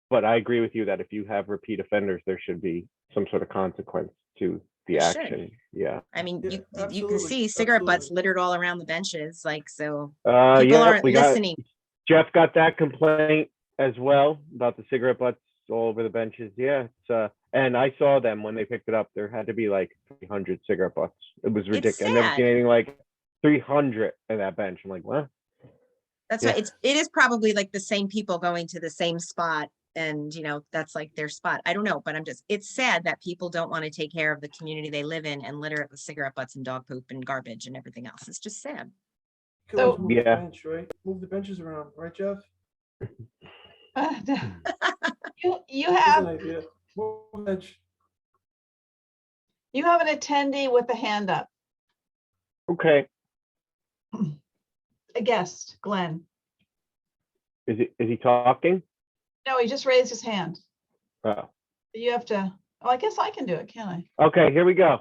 But I agree with you that if you have repeat offenders, there should be some sort of consequence to the There should. action. Yeah. I mean, Yeah, you can absolutely, see cigarette butts absolutely. littered all around the benches, like, so Yeah. people aren't We got listening. Jeff got that complaint as well about the cigarette butts all over the benches. Yeah. It's and I saw them when they picked it up. There had to be like 300 cigarette butts. It was ridiculous. I've never sad. seen anything like 300 in that bench. I'm like, what? That's Yeah. why it is probably like the same people going to the same spot, and that's like their spot. I don't know, but it's sad that people don't want to take care of the community they live in and litter it with cigarette butts and dog poop and garbage and everything else. It's just sad. Could always So- move the Yeah. bench, right? Move the benches around, right, Jeff? You That's have, an idea. Move the bench. you have an attendee with a hand up, Okay. a guest, Glenn. Is he talking? No, he just raised his hand. Oh. You have to, oh, I guess I can do it, can't I? Okay, here we go.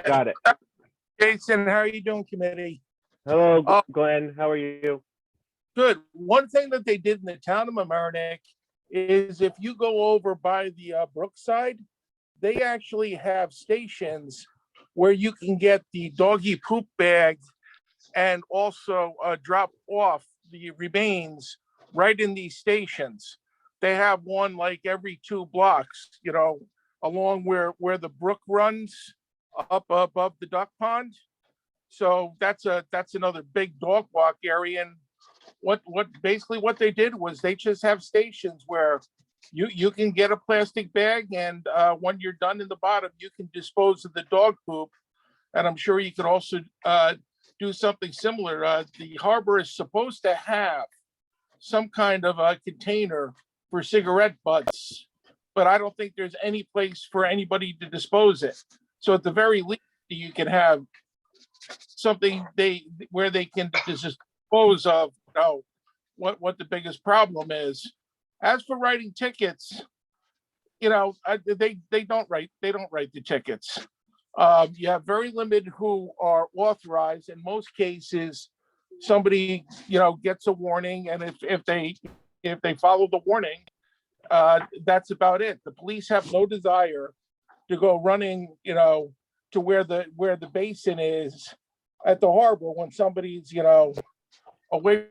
Got it. Jason, how are you doing, committee? Hello, Oh. Glenn. How are you? Good. One thing that they did in the town of Maverick is if you go over by the Brookside, they actually have stations where you can get the doggy poop bag and also drop off the remains right in these stations. They have one like every 2 blocks, along where the brook runs up above the duck pond. So that's another big dog walk area. And what basically what they did was they just have stations where you can get a plastic bag, and when you're done in the bottom, you can dispose of the dog poop. And I'm sure you could also do something similar. The harbor is supposed to have some kind of a container for cigarette butts, but I don't think there's any place for anybody to dispose it. So at the very least, you can have something where they can just dispose of what the biggest problem is. As for writing tickets, they don't write the tickets. You have very limited who are authorized. In most cases, somebody gets a warning, and if they follow the warning, that's about it. The police have no desire to go running to where the basin is at the harbor when somebody's away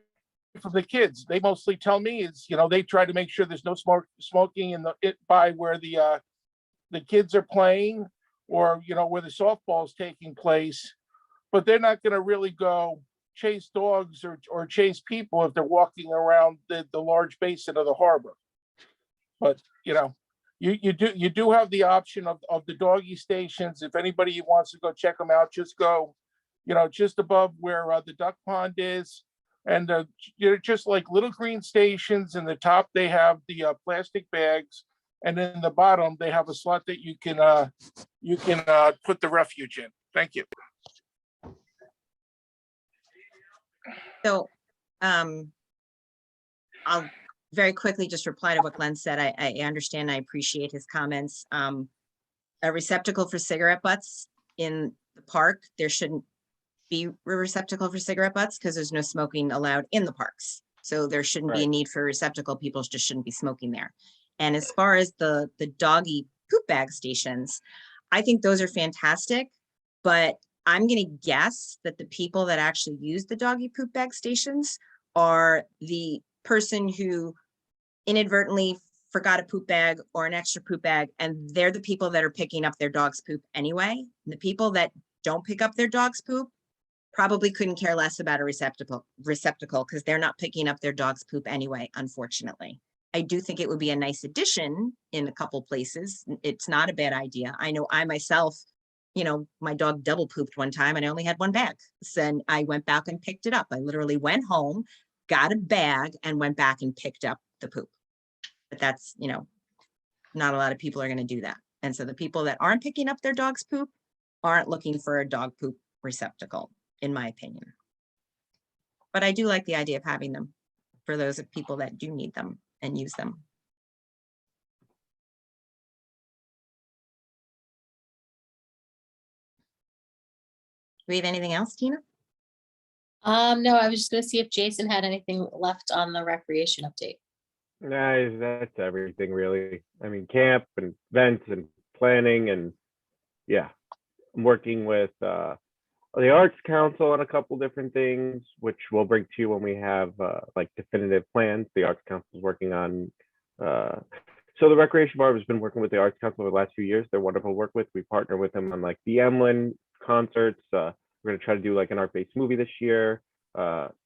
from the kids. They mostly tell me is they try to make sure there's no smoking by where the kids are playing, or where the softball is taking place, but they're not going to really go chase dogs or chase people if they're walking around the large basin of the harbor. But you do have the option of the doggy stations. If anybody wants to go check them out, just go just above where the duck pond is, and just like little green stations. In the top they have the plastic bags, and in the bottom they have a slot that you can put the refuge in. Thank you. So, I'll very quickly just reply to what Glenn said. I understand, I appreciate his comments. A receptacle for cigarette butts in the park, there shouldn't be a receptacle for cigarette butts because there's no smoking allowed in the parks. So there shouldn't be a Right. need for a receptacle. People just shouldn't be smoking there. And as far as the doggy poop bag stations, I think those are fantastic, but I'm going to guess that the people that actually use the doggy poop bag stations are the person who inadvertently forgot a poop bag or an extra poop bag, and they're the people that are picking up their dog's poop anyway. And the people that don't pick up their dog's poop probably couldn't care less about a receptacle because they're not picking up their dog's poop anyway, unfortunately. I do think it would be a nice addition in a couple places. It's not a bad idea. I know I myself, my dog double pooped one time and I only had one bag. So then I went back and picked it up. I literally went home, got a bag and went back and picked up the poop. But that's, not a lot of people are going to do that. And so the people that aren't picking up their dog's poop aren't looking for a dog poop receptacle, in my opinion. But I do like the idea of having them for those people that do need them and use them. Do we have anything else, Tina? No, I was just gonna see if Jason had anything left on the recreation update. Nice, that's everything really. I mean, camp and events and planning and yeah, I'm working with the Arts Council on a couple different things, which we'll bring to you when we have like definitive plans. The Arts Council is working on. So the Recreation Bar has been working with the Arts Council over the last few years. They're wonderful to work with. We partner with them on like the Emlyn concerts. We're gonna try to do like an art-based movie this year.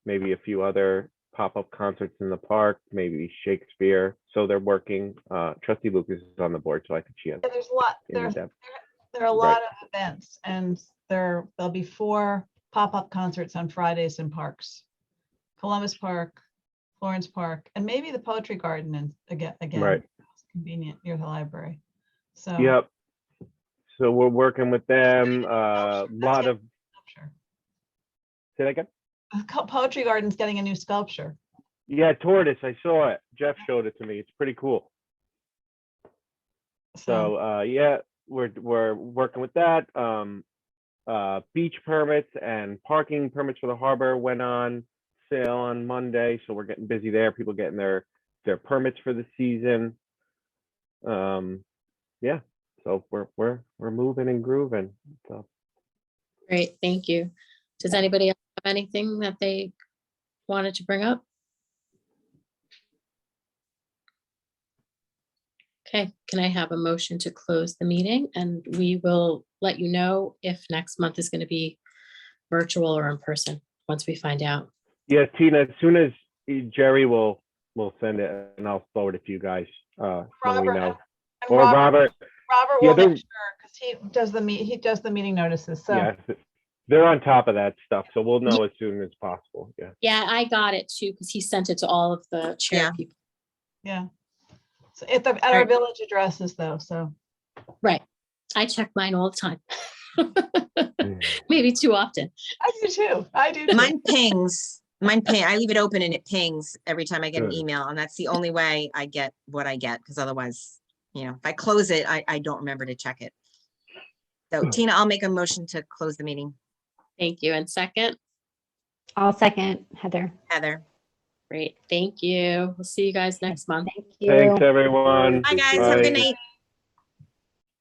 Maybe a few other pop-up concerts in the park, maybe Shakespeare. So they're working. Trustee Lucas is on the board, so I think she has. Yeah, there's a lot. There are a lot of events, and there'll be 4 pop-up concerts on Fridays in parks. Columbus Park, Florence Park, and maybe the Poetry Garden, and again, Right. it's convenient near the library. So Yep. So we're working with them. A lot of. sculpture. Say that again. Poetry Garden's getting a new sculpture. Yeah, tortoise. I saw it. Jeff showed it to me. It's pretty cool. So yeah, we're working with that. Beach permits and parking permits for the harbor went on sale on Monday, so we're getting busy there. People getting their permits for the season. Yeah, so we're moving and grooving. So Great, thank you. Does anybody else have anything that they wanted to bring up? Okay, can I have a motion to close the meeting? And we will let you know if next month is going to be virtual or in person, once we find out. yeah, Tina, as soon as Jerry will send it and I'll forward it to you guys when we know. And Or Robert. Robert Yeah, will they're- make sure, because he does the meeting notices. So Yeah, they're on top of that stuff, so we'll know as soon as possible. Yeah. Yeah, I got it too, because he sent it to all of the chair Yeah. people. yeah. So at our Right. village addresses though, so Right. I check mine all the time. Maybe too often. I do too. I do too. Mine pings. I leave it open and it pings every time I get an Good. email, and that's the only way I get what I get, because otherwise, if I close it, I don't remember to check it. So Tina, I'll make a motion to close the meeting. Thank you. And second, I'll second, Heather. Heather. great. Thank you. We'll see you guys next month. Thank you. Thanks, everyone. Bye, guys. Have a good Bye. night.